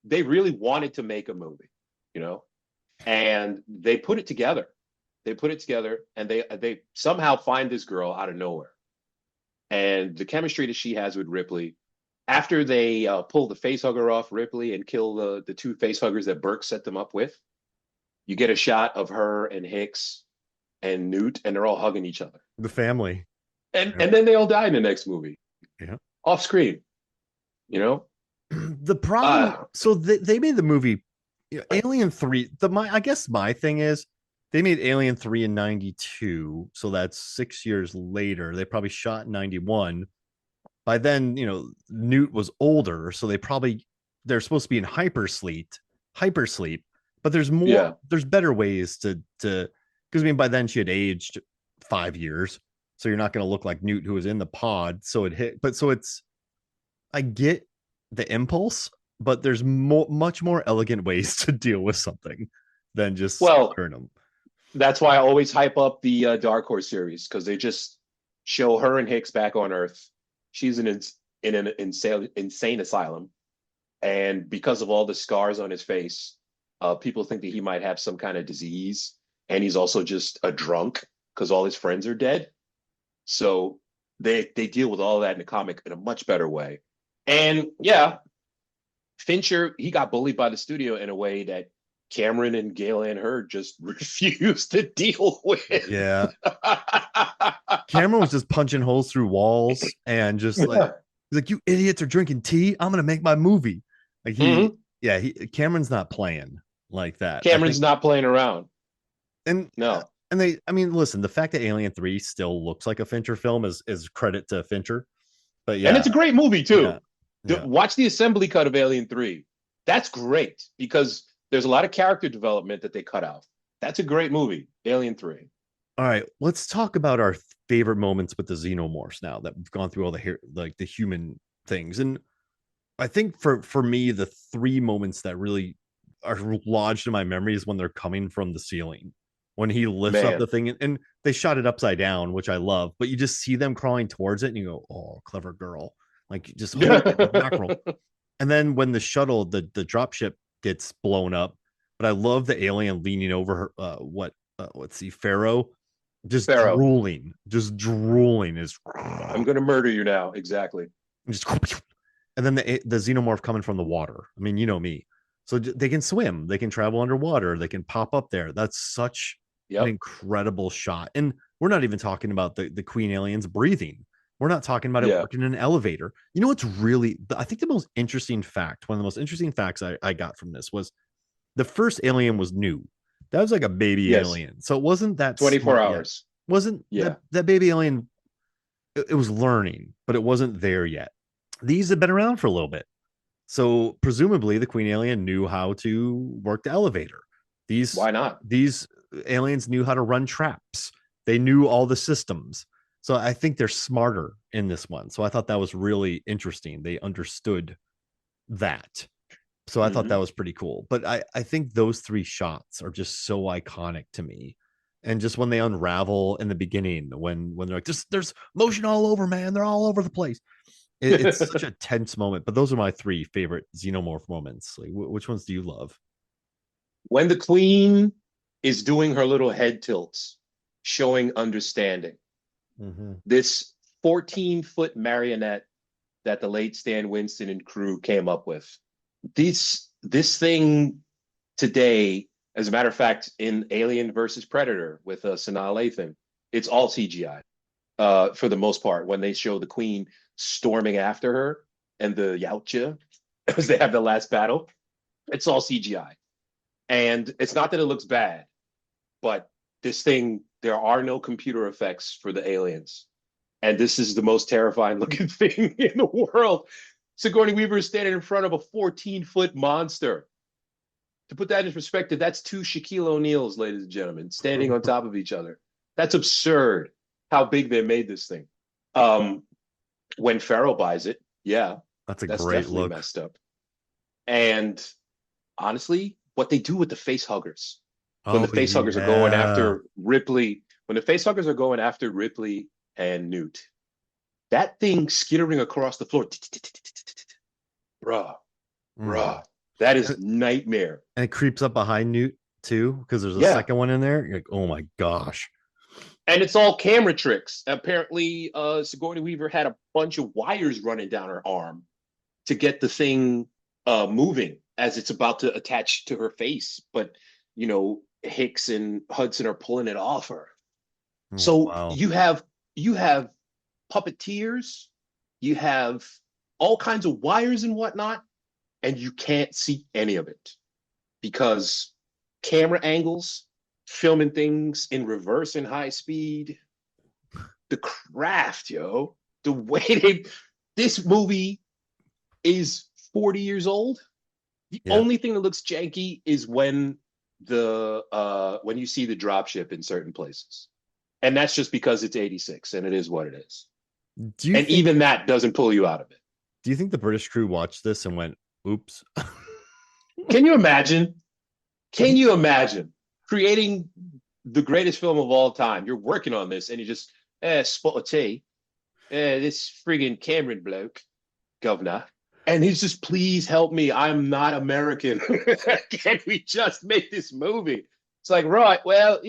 they really wanted to make a movie, and they put it together. And they somehow find this girl out of nowhere. And the chemistry that she has with Ripley, after they pull the facehugger off Ripley and kill the 2 facehuggers that Burke set them up with, you get a shot of her and Hicks and Newt, and they're all hugging each other. The family. And then they all die in the next movie. Yeah. Off screen. The problem, so they made the movie, Alien 3. I guess my thing is, they made Alien 3 in 92, so that's 6 years later. They probably shot in 91. By then, Newt was older, so they're supposed to be in hypersleep. But there's more, there's better ways to because by then she had aged 5 years, so you're not going to look like Newt who was in the pod. So I get the impulse, but there's much more elegant ways to deal with something than just turn them. That's why I always hype up the Dark Horse series, because they just show her and Hicks back on Earth. She's in an insane asylum. And because of all the scars on his face, people think that he might have some kind of disease. And he's also just a drunk because all his friends are dead. So they deal with all that in the comic in a much better way. And Fincher, he got bullied by the studio in a way that Cameron and Gale Anne Hurd just refused to deal with. Yeah. Cameron was just punching holes through walls and just he's like, you idiots are drinking tea. I'm going to make my movie. Like Cameron's not playing like that. Cameron's not playing around. And no. And listen, the fact that Alien 3 still looks like a Fincher film is credit to Fincher. But and it's a great movie too. Yeah. Watch the assembly cut of Alien 3. That's great because there's a lot of character development that they cut out. That's a great movie, Alien 3. All right, let's talk about our favorite moments with the Xenomorphs now that we've gone through all the human things. And I think for me, the 3 moments that really are lodged in my memory is when they're coming from the ceiling. When he lifts up the thing and they shot it upside down, which I love, but you just see them crawling towards it and you go, oh, clever girl. Like just mackerel. And then when the shuttle, the dropship gets blown up, but I love the alien leaning over her, Pharaoh, drooling is. I'm going to murder you now. Exactly. And then the xenomorph coming from the water. I mean, you know me. So they can swim, they can travel underwater, they can pop up there. That's such an incredible shot. And we're not even talking about the queen aliens breathing. We're not talking about it working in an elevator. You know what's really, I think the most interesting fact, one of the most interesting facts I got from this was the first alien was new. That was like a baby alien. So it wasn't that 24 hours. Yet. Wasn't that baby alien, it was learning, but it wasn't there yet. These have been around for a little bit. So presumably the queen alien knew how to work the elevator. Why not? These aliens knew how to run traps. They knew all the systems. So I think they're smarter in this one. So I thought that was really interesting. They understood that. So I thought that Mhm. was pretty cool. But I think those three shots are just so iconic to me. And just when they unravel in the beginning, when they're like, there's motion all over, man. They're all over the place. It's such a tense moment. But those are my three favorite Xenomorph moments. Like, which ones do you love? When the queen is doing her little head tilts, showing understanding, Mm-hmm. this 14-foot marionette that the late Stan Winston and crew came up with. This thing today, as a matter of fact, in Alien versus Predator with Sanaa Lathan, it's all CGI for the most part. When they show the queen storming after her and the Yautja, as they have the last battle, it's all CGI. And it's not that it looks bad, but this thing, there are no computer effects for the aliens. And this is the most terrifying looking thing in the world. Sigourney Weaver is standing in front of a 14-foot monster. To put that in perspective, that's two Shaquille O'Neals, ladies and gentlemen, standing on top of each other. That's absurd how big they made this thing. Um, when Farrell buys it, yeah, That's a that's great definitely look. messed up. And honestly, what they do with the face huggers, when the Oh face huggers are going yeah. after Ripley, when the face huggers are going after Ripley and Newt, that thing skittering across the floor, bruh, Mm. bruh, that And, is nightmare. and it creeps up behind Newt too, because there's a Yeah, second one in there. You're like, oh my gosh. and it's all camera tricks. Apparently, Sigourney Weaver had a bunch of wires running down her arm to get the thing moving as it's about to attach to her face. But Hicks and Hudson are pulling it off her. Oh, So wow. you have puppeteers, you have all kinds of wires and whatnot, and you can't see any of it because camera angles, filming things in reverse and high speed, the craft, yo, the way they this movie is 40 years old. The Yeah. only thing that looks janky is when you see the dropship in certain places. And that's just because it's 86 and it is what it is. Do you And think even that doesn't pull you out of it. do you think the British crew watched this and went, oops? Can you imagine? Can you imagine creating the greatest film of all time? You're working on this and you just, spot a tea. This friggin' Cameron bloke, governor. And he's just, please help me. I'm not American. Can we just make this movie? It's like, right, well,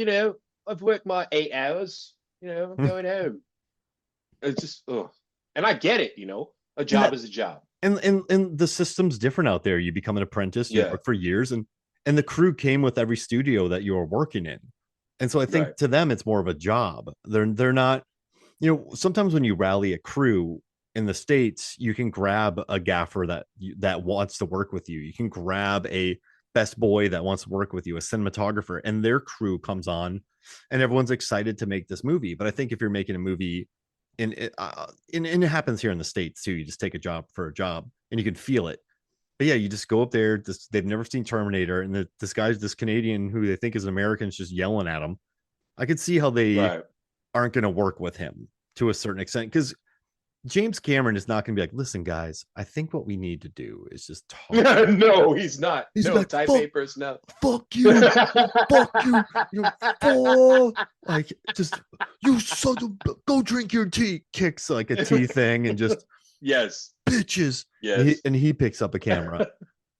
I've worked my 8 hours. I'm going home. It's just, ugh. And I get it, a and job that is a job. and the system's different out there. You become an apprentice, you Yeah, work for years, and the crew came with every studio that you're working in. And so I right. think to them it's more of a job. They're not, sometimes when you rally a crew in the States, you can grab a gaffer that wants to work with you. You can grab a best boy that wants to work with you, a cinematographer, and their crew comes on and everyone's excited to make this movie. But I think if you're making a movie and it happens here in the States too, you just take a job for a job and you can feel it. But yeah, you just go up there. They've never seen Terminator, and this Canadian who they think is an American is just yelling at them. I could see how they Right. aren't going to work with him to a certain extent because James Cameron is not going to be like, listen, guys, I think what we need to do is just talk. No, he's not. He's No, like, type fuck, A personnel. fuck you, fuck you, fuck, like just you son of, go drink your tea. Kicks like a tea thing and just Yes. bitches, Yes. and he picks up a camera.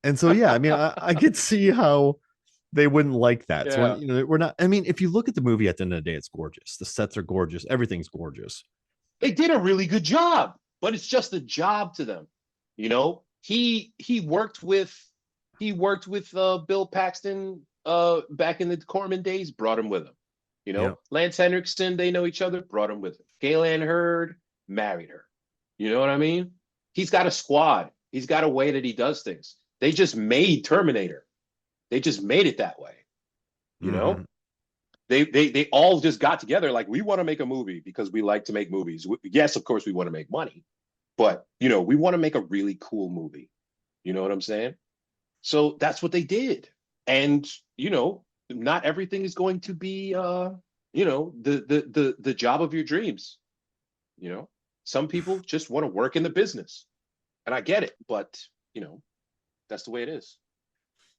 And so yeah, I mean, I could see how they wouldn't like that. So Yeah. we're not. I mean, if you look at the movie at the end of the day, it's gorgeous. The sets are gorgeous. Everything's gorgeous. They did a really good job, but it's just a job to them. He worked with Bill Paxton back in the Corman days, brought him with him. Yeah. Lance Henriksen, they know each other, brought him with him. Gaylan Hurd married her. You know what I mean? He's got a squad. He's got a way that he does things. They just made Terminator. They just made it that way. You Mm-hmm. know? They all just got together like, we want to make a movie because we like to make movies. Yes, of course we want to make money, but we want to make a really cool movie. You know what I'm saying? So that's what they did. And not everything is going to be the job of your dreams. You know, some people just want to work in the business, and I get it, but you know, that's the way it is.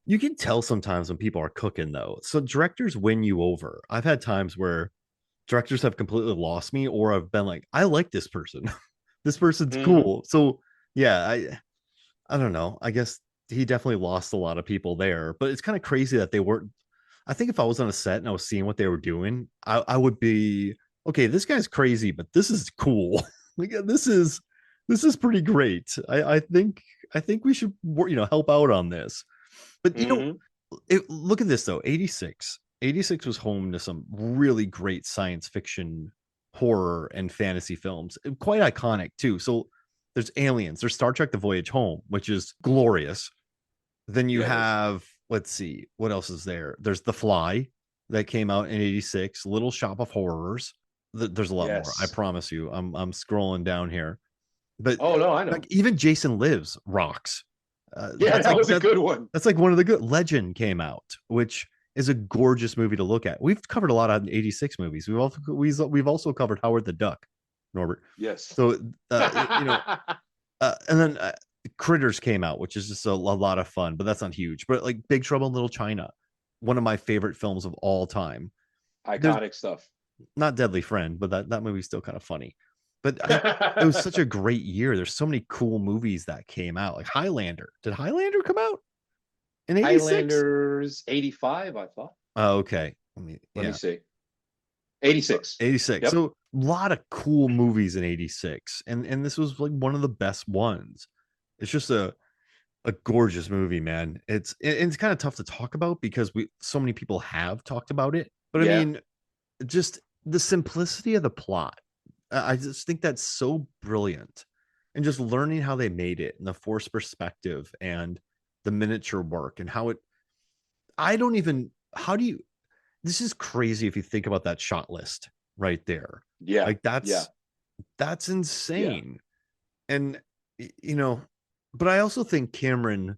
You can tell sometimes when people are cooking though. So directors win you over. I've had times where directors have completely lost me, or I've been like, I like this person. This person's Hmm. cool. So yeah, I don't know. I guess he definitely lost a lot of people there, but it's kind of crazy that they weren't. I think if I was on a set and I was seeing what they were doing, I would be okay. This guy's crazy, but this is cool. Like this is pretty great. I think we should help out on this. But Hmm. look at this though. 86. 86 was home to some really great science fiction, horror, and fantasy films. Quite iconic too. So there's Aliens, there's Star Trek The Voyage Home, which is glorious. Then you Yeah, it is. have, let's see, what else is there? There's The Fly that came out in 86, Little Shop of Horrors. There's a lot more. I Yes. promise you. I'm scrolling down here. But Oh no, I like know. even Jason Lives rocks. Yeah, That's that like was a good one. that's like one of the good. Legend came out, which is a gorgeous movie to look at. We've covered a lot of 86 movies. We've also covered Howard the Duck, Norbert. Yes. So and then Critters came out, which is just a lot of fun, but that's not huge. But like Big Trouble in Little China, one of my favorite films of all time. There's Iconic stuff. not Deadly Friend, but that movie's still kind of funny. But it was such a great year. There's so many cool movies that came out. Like Highlander. Did Highlander come out in 86? Highlanders 85, I thought. Oh, okay. Let me Yeah, see. 86. 86. Yep. So a lot of cool movies in 86. And this was like one of the best ones. It's just a gorgeous movie, man. It's kind of tough to talk about because we so many people have talked about it. But I Yeah. mean, just the simplicity of the plot. I just think that's so brilliant. And just learning how they made it and the forced perspective and the miniature work and how it I don't even how do you this is crazy if you think about that shot list right there. Yeah. Like Yeah. that's Yeah. insane. And you know, but I also think Cameron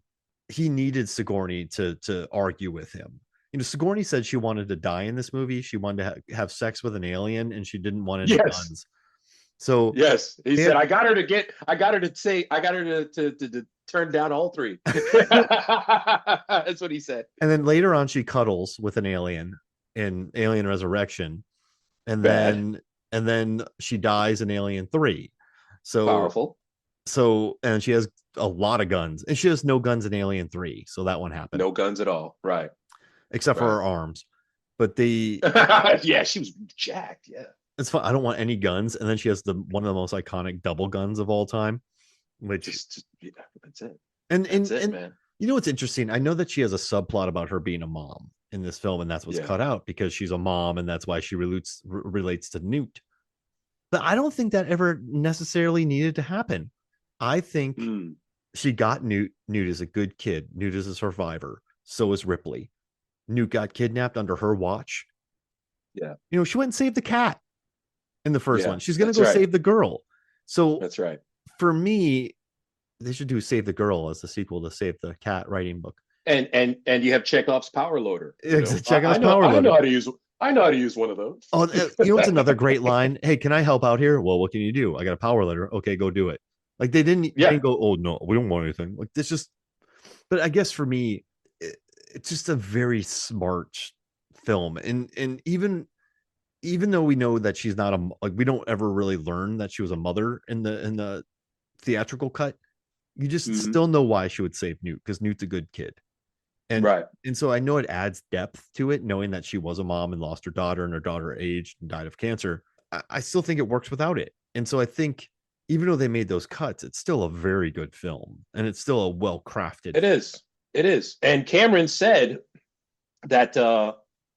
he needed Sigourney to argue with him. Sigourney said she wanted to die in this movie. She wanted to have sex with an alien, and she didn't want any Yes. guns. So Yes. He they said, had, I got her to say, I got her to turn down all three. That's what he said. and then later on, she cuddles with an alien in Alien Resurrection, and Bad. then she dies in Alien 3. So Powerful. and she has a lot of guns, and she has no guns in Alien 3. So that one happened, No guns at all. Right. except for Right. her arms. But the Yeah, she was jacked. Yeah. it's fun. I don't want any guns. And then she has the one of the most iconic double guns of all time, which Just yeah, that's it. and That's it, and man. you know what's interesting? I know that she has a subplot about her being a mom in this film, and that's what's Yeah. cut out because she's a mom, and that's why she relates to Newt. But I don't think that ever necessarily needed to happen. I think Mm. she got Newt. Newt is a good kid. Newt is a survivor. So is Ripley. Newt got kidnapped under her watch. Yeah. She went and saved the cat in the first Yeah. one. She's gonna That's go right. save the girl. So That's right. for me, they should do Save the Girl as the sequel to Save the Cat writing book. And you have Chekhov's power loader. Check out his power I know loader. how to use one of those. Oh, what's another great line? Hey, can I help out here? Well, what can you do? I got a power loader. Okay, go do it. Like they Yeah. didn't go, oh no, we don't want anything. Like this just but I guess for me, it's just a very smart film. And even though we know that she's not like we don't ever really learn that she was a mother in the theatrical cut, you just Hmm. still know why she would save Newt because Newt's a good kid. And Right. and so I know it adds depth to it, knowing that she was a mom and lost her daughter, and her daughter aged and died of cancer. I still think it works without it. And so I think even though they made those cuts, it's still a very good film, and it's still a well crafted. It is. It is. And Cameron said that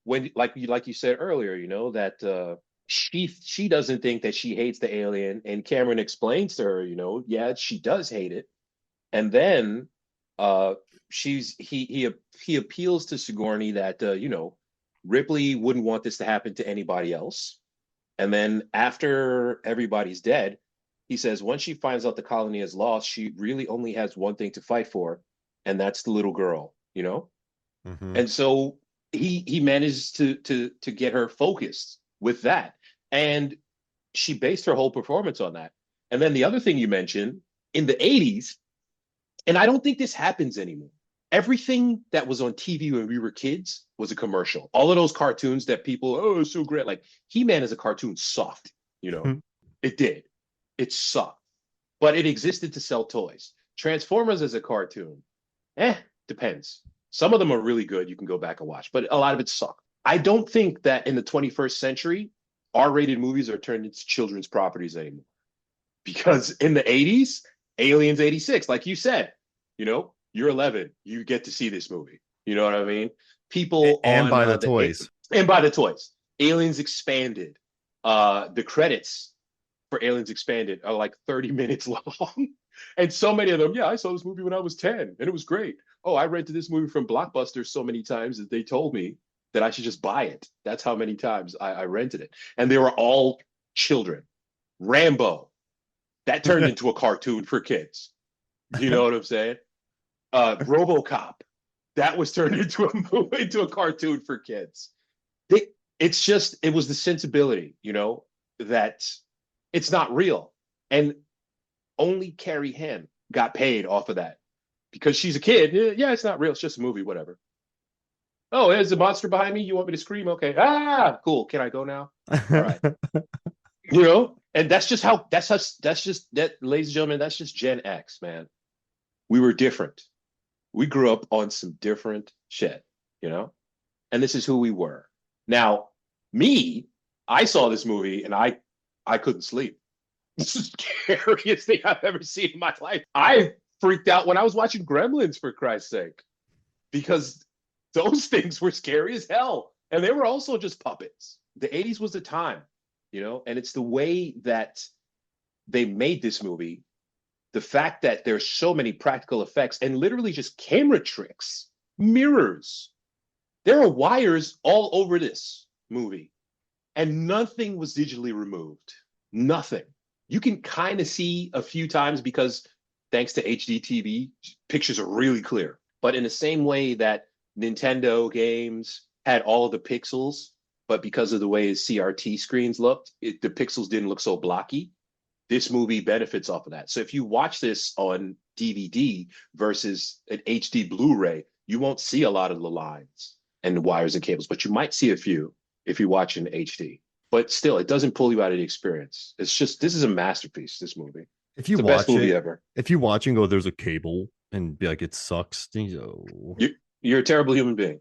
when like you said earlier, that she doesn't think that she hates the alien, and Cameron explains to her, yeah, she does hate it. And then uh he appeals to Sigourney that Ripley wouldn't want this to happen to anybody else. And then after everybody's dead, he says once she finds out the colony is lost, she really only has one thing to fight for, and that's the little girl. Mm-hmm. And so he managed to get her focused with that. And she based her whole performance on that. And then the other thing you mentioned in the 80s, and I don't think this happens anymore. Everything that was on TV when we were kids was a commercial. All of those cartoons that people, oh, it's so great. Like He-Man as a cartoon sucked, you know, it did. It sucked, but it existed to sell toys. Transformers as a cartoon, depends. Some of them are really good. You can go back and watch, but a lot of it sucked. I don't think that in the 21st century, R-rated movies are turned into children's properties anymore. Because in the 80s, Aliens 86, like you said, you know, you're 11, you get to see this movie. You know what I mean? People and on buy the toys. And buy the toys. Aliens Expanded. The credits for Aliens Expanded are like 30 minutes long. And so many of them, yeah, I saw this movie when I was 10 and it was great. Oh, I rented this movie from Blockbuster so many times that they told me that I should just buy it. That's how many times I rented it. And they were all children. Rambo, that turned into a cartoon for kids. You know what I'm saying? RoboCop, that was turned into a cartoon for kids. It was the sensibility, you know, that it's not real. And only Carrie Henn got paid off of that because she's a kid. Yeah, it's not real. It's just a movie, whatever. Oh, there's a monster behind me. You want me to scream? Okay. Ah, cool. Can I go now? All right. You know, and that's just, ladies and gentlemen, that's just Gen X, man. We were different. We grew up on some different shit, you know, and this is who we were. Now, I saw this movie and I couldn't sleep. This is the scariest thing I've ever seen in my life. I freaked out when I was watching Gremlins, for Christ's sake, because those things were scary as hell. And they were also just puppets. The 80s was the time, you know, and it's the way that they made this movie. The fact that there's so many practical effects and literally just camera tricks, mirrors. There are wires all over this movie and nothing was digitally removed. Nothing. You can kind of see a few times because thanks to HD TV, pictures are really clear. But in the same way that Nintendo games had all of the pixels, but because of the way CRT screens looked, the pixels didn't look so blocky. This movie benefits off of that. So if you watch this on DVD versus an HD Blu-ray, you won't see a lot of the lines and the wires and cables, but you might see a few if you watch in HD. But still, it doesn't pull you out of the experience. It's just, this is a masterpiece, this movie. If you it's the watch best movie it, ever. If you watch and go, there's a cable and be like, it sucks. You're a terrible human being.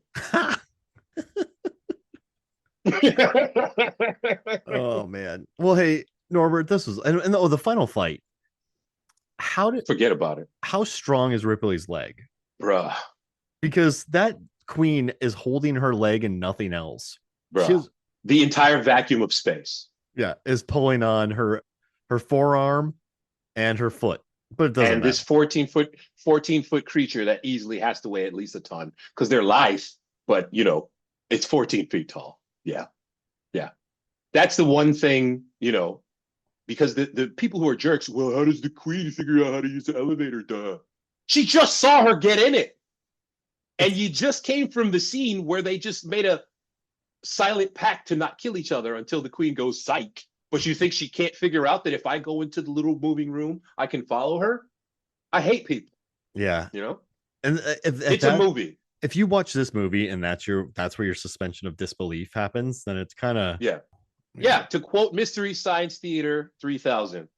Oh, man. Well, hey, Norbert, this was, and the final fight. Forget about it. How strong is Ripley's leg? Bruh. Because that queen is holding her leg and nothing else. Bruh. The entire vacuum of space. Yeah, is pulling on her forearm and her foot. But it doesn't matter. This 14-foot creature that easily has to weigh at least a ton because they're light, but you know, it's 14 feet tall. Yeah. Yeah. That's the one thing, you know, because the people who are jerks, well, how does the queen figure out how to use the elevator? Duh. She just saw her get in it. And you just came from the scene where they just made a silent pact to not kill each other until the queen goes psych. But you think she can't figure out that if I go into the little moving room, I can follow her? I hate people. Yeah. You know? And it's a movie. If you watch this movie and that's where your suspension of disbelief happens, then it's kind of Yeah, to quote Mystery Science Theater 3000,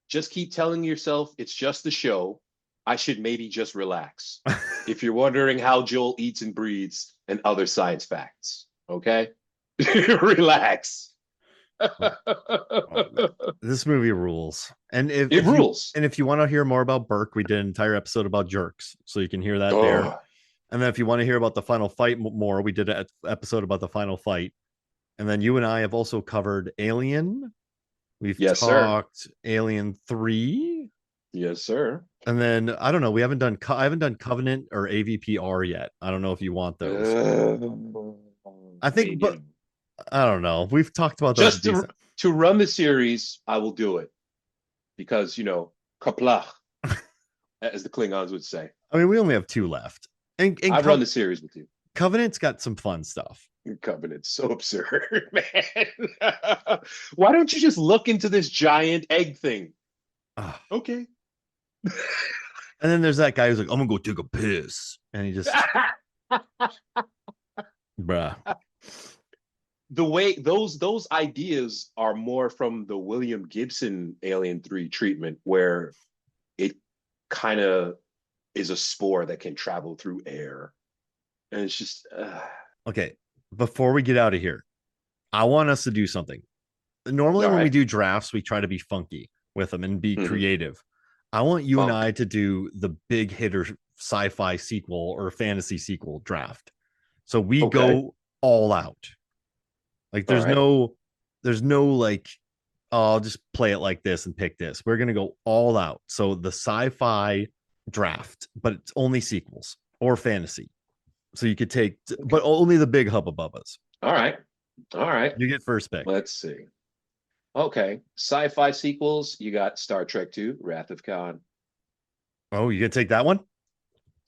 just keep telling yourself it's just the show. I should maybe just relax. If you're wondering how Joel eats and breathes and other science facts, okay? Relax. This movie rules. And it rules. And if you want to hear more about Burke, we did an entire episode about jerks. So you can hear that there. And then if you want to hear about the final fight more, we did an episode about the final fight. And then you and I have also covered Alien. We've talked Alien 3. Yes, sir. And then I don't know. I haven't done Covenant or AVPR yet. I don't know if you want those. I think, but I don't know. We've talked about those. Just to run the series, I will do it because you know, kaplach, as the Klingons would say. I mean, we only have 2 left. And I run the series with you. Covenant's got some fun stuff. Covenant's so absurd, man. Why don't you just look into this giant egg thing? Ah. Okay. And then there's that guy who's like, I'm gonna go take a piss. And he just bruh. The way those ideas are more from the William Gibson Alien 3 treatment, where it kind of is a spore that can travel through air. And it's just Okay. Before we get out of here, I want us to do something. Normally, all when we right. do drafts, we try to be funky with them and be Mhm. creative. I want you and Funk. I to do the big hitter sci-fi sequel or fantasy sequel draft. So we Okay. go all out. Like All right. there's no like, oh, I'll just play it like this and pick this. We're gonna go all out. So the sci-fi draft, but it's only sequels or fantasy. So you could take, but only the big hubba bubbas. All right. All right. You get first pick. Let's see. Okay. Sci-fi sequels. You got Star Trek 2, Wrath of Khan. Oh, you gonna take that one?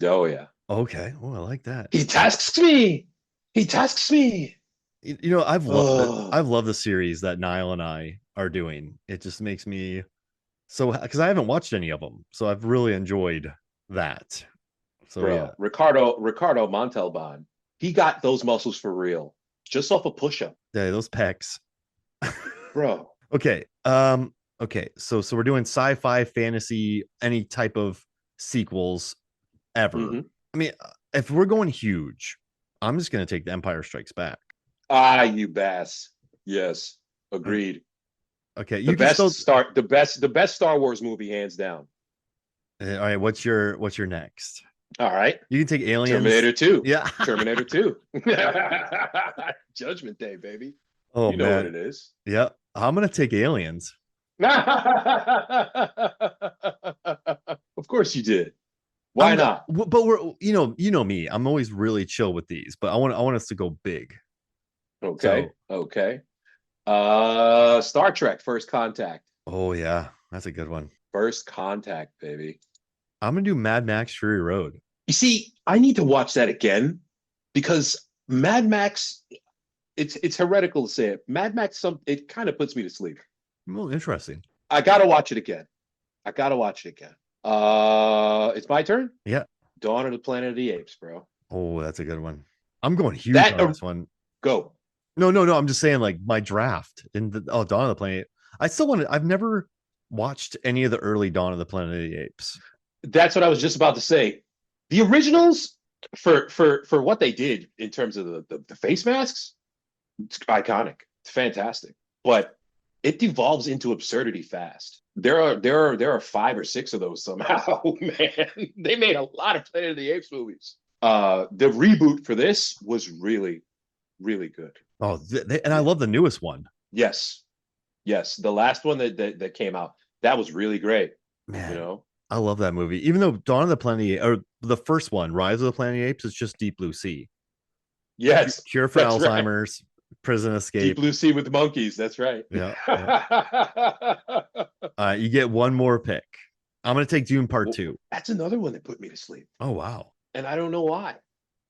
Oh yeah. Okay. Oh, I like that. He tasks me. He tasks me. You know, I've loved it. Oh. I've loved the series that Niall and I are doing. It just makes me so, because I haven't watched any of them, so I've really enjoyed that. So Bro, yeah, Ricardo Montalban. He got those muscles for real, just off a push-up, yeah, those pecs. bro. Okay. Okay. So we're doing sci-fi, fantasy, any type of sequels ever. Mhm. I mean, if we're going huge, I'm just gonna take The Empire Strikes Back. Ah, you bass. Yes, agreed. Okay, The you can best still. start, the best Star Wars movie, hands down. All right, what's your next? All right, You can take Aliens. Terminator 2. Yeah. Terminator 2. Judgment Day, baby. Oh You know what man. it is. Yeah. I'm gonna take Aliens. Of course you did. Why I'm not? but we're you know me. I'm always really chill with these, but I want us to go big. Okay. So Okay. Star Trek First Contact. oh yeah, that's a good one. First Contact, baby. I'm gonna do Mad Max Fury Road. You see, I need to watch that again because Mad Max, it's heretical to say it. Mad Max, it kind of puts me to sleep. Well, interesting. I gotta watch it again. I gotta watch it again. It's my turn. Yeah. Dawn of the Planet of the Apes, bro. Oh, that's a good one. I'm going huge That on this one. go. No. I'm just saying, like my draft in the Dawn of the Planet. I still want to. I've never watched any of the early Dawn of the Planet of the Apes. That's what I was just about to say. The originals for what they did in terms of the face masks, it's iconic. It's fantastic. But it devolves into absurdity fast. There are 5 or 6 of those somehow, man. They made a lot of Planet of the Apes movies. The reboot for this was really, really good. Oh, and I love the newest one. Yes. Yes. The last one that came out, that was really great. Man, You know? I love that movie. Even though Dawn of the Planet or the first one, Rise of the Planet of the Apes, is just Deep Blue Sea. Yes, Cure for that's right. Alzheimer's, prison Deep escape. Blue Sea with the monkeys. That's right. Yeah. You get one more pick. I'm gonna take Dune Part Well, 2. that's another one that put me to sleep. Oh wow. And I don't know why.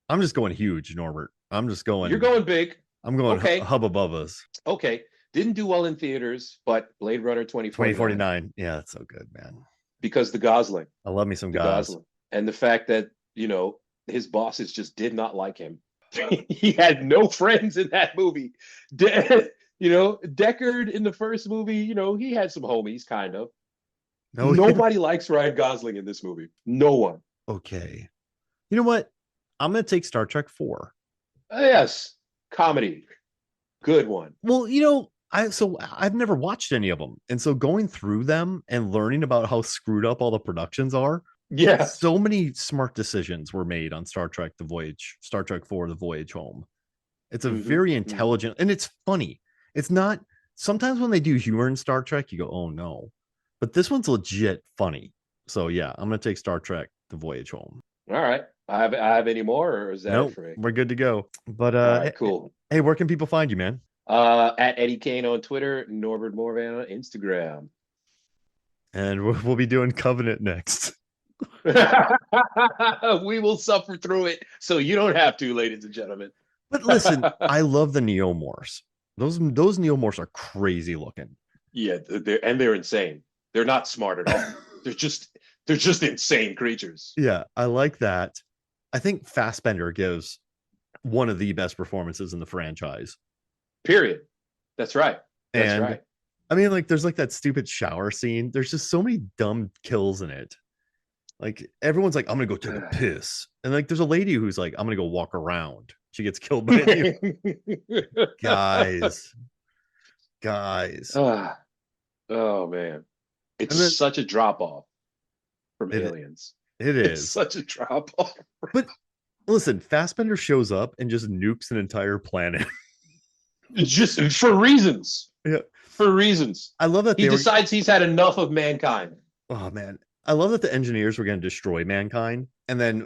I'm just going huge, Norbert. I'm just going. You're going big. I'm going Okay. hubba bubbas. Okay. Didn't do well in theaters, but Blade Runner 2049. Yeah, that's so good, man. because the Gosling. I love me some The guys. Gosling. And the fact that, his bosses just did not like him. He had no friends in that movie. Deckard in the first movie, he had some homies, kind of. No, Nobody likes Ryan Gosling in this movie. No one. okay. You know what? I'm gonna take Star Trek 4. Yes, comedy, good one. Well, I've never watched any of them, and so going through them and learning about how screwed up all the productions are. Yes. So many smart decisions were made on Star Trek Star Trek 4, The Voyage Home. It's a very intelligent, and it's funny. It's not, sometimes when they do humor in Star Trek, you go, oh no. But this one's legit funny. So yeah, I'm gonna take Star Trek, The Voyage Home. All right. I have any more, or is that Nope, it for me? we're good to go. But All right, cool. Hey, where can people find you, man? At Eddie Kane on Twitter, Norbert Morvan on Instagram. And we'll be doing Covenant next. We will suffer through it, so you don't have to, ladies and gentlemen. But listen, I love the Neomorphs. Those Neomorphs are crazy looking. Yeah, they're insane. They're not smart at all. They're just insane creatures. Yeah, I like that. I think Fassbender gives one of the best performances in the franchise. Period. That's right. That's And right. I mean, like, there's like that stupid shower scene. There's just so many dumb kills in it. Like, everyone's like, I'm gonna go take a piss. And like, there's a lady who's like, I'm gonna go walk around. She gets killed by you. Guys. Ah, oh man. It's And then such a drop off from it, Aliens. it It's is. such a drop off. But listen, Fassbender shows up and just nukes an entire planet. Just for reasons. Yeah. For reasons. I love that He decides he's had enough of mankind. oh man. I love that the engineers were going to destroy mankind. And then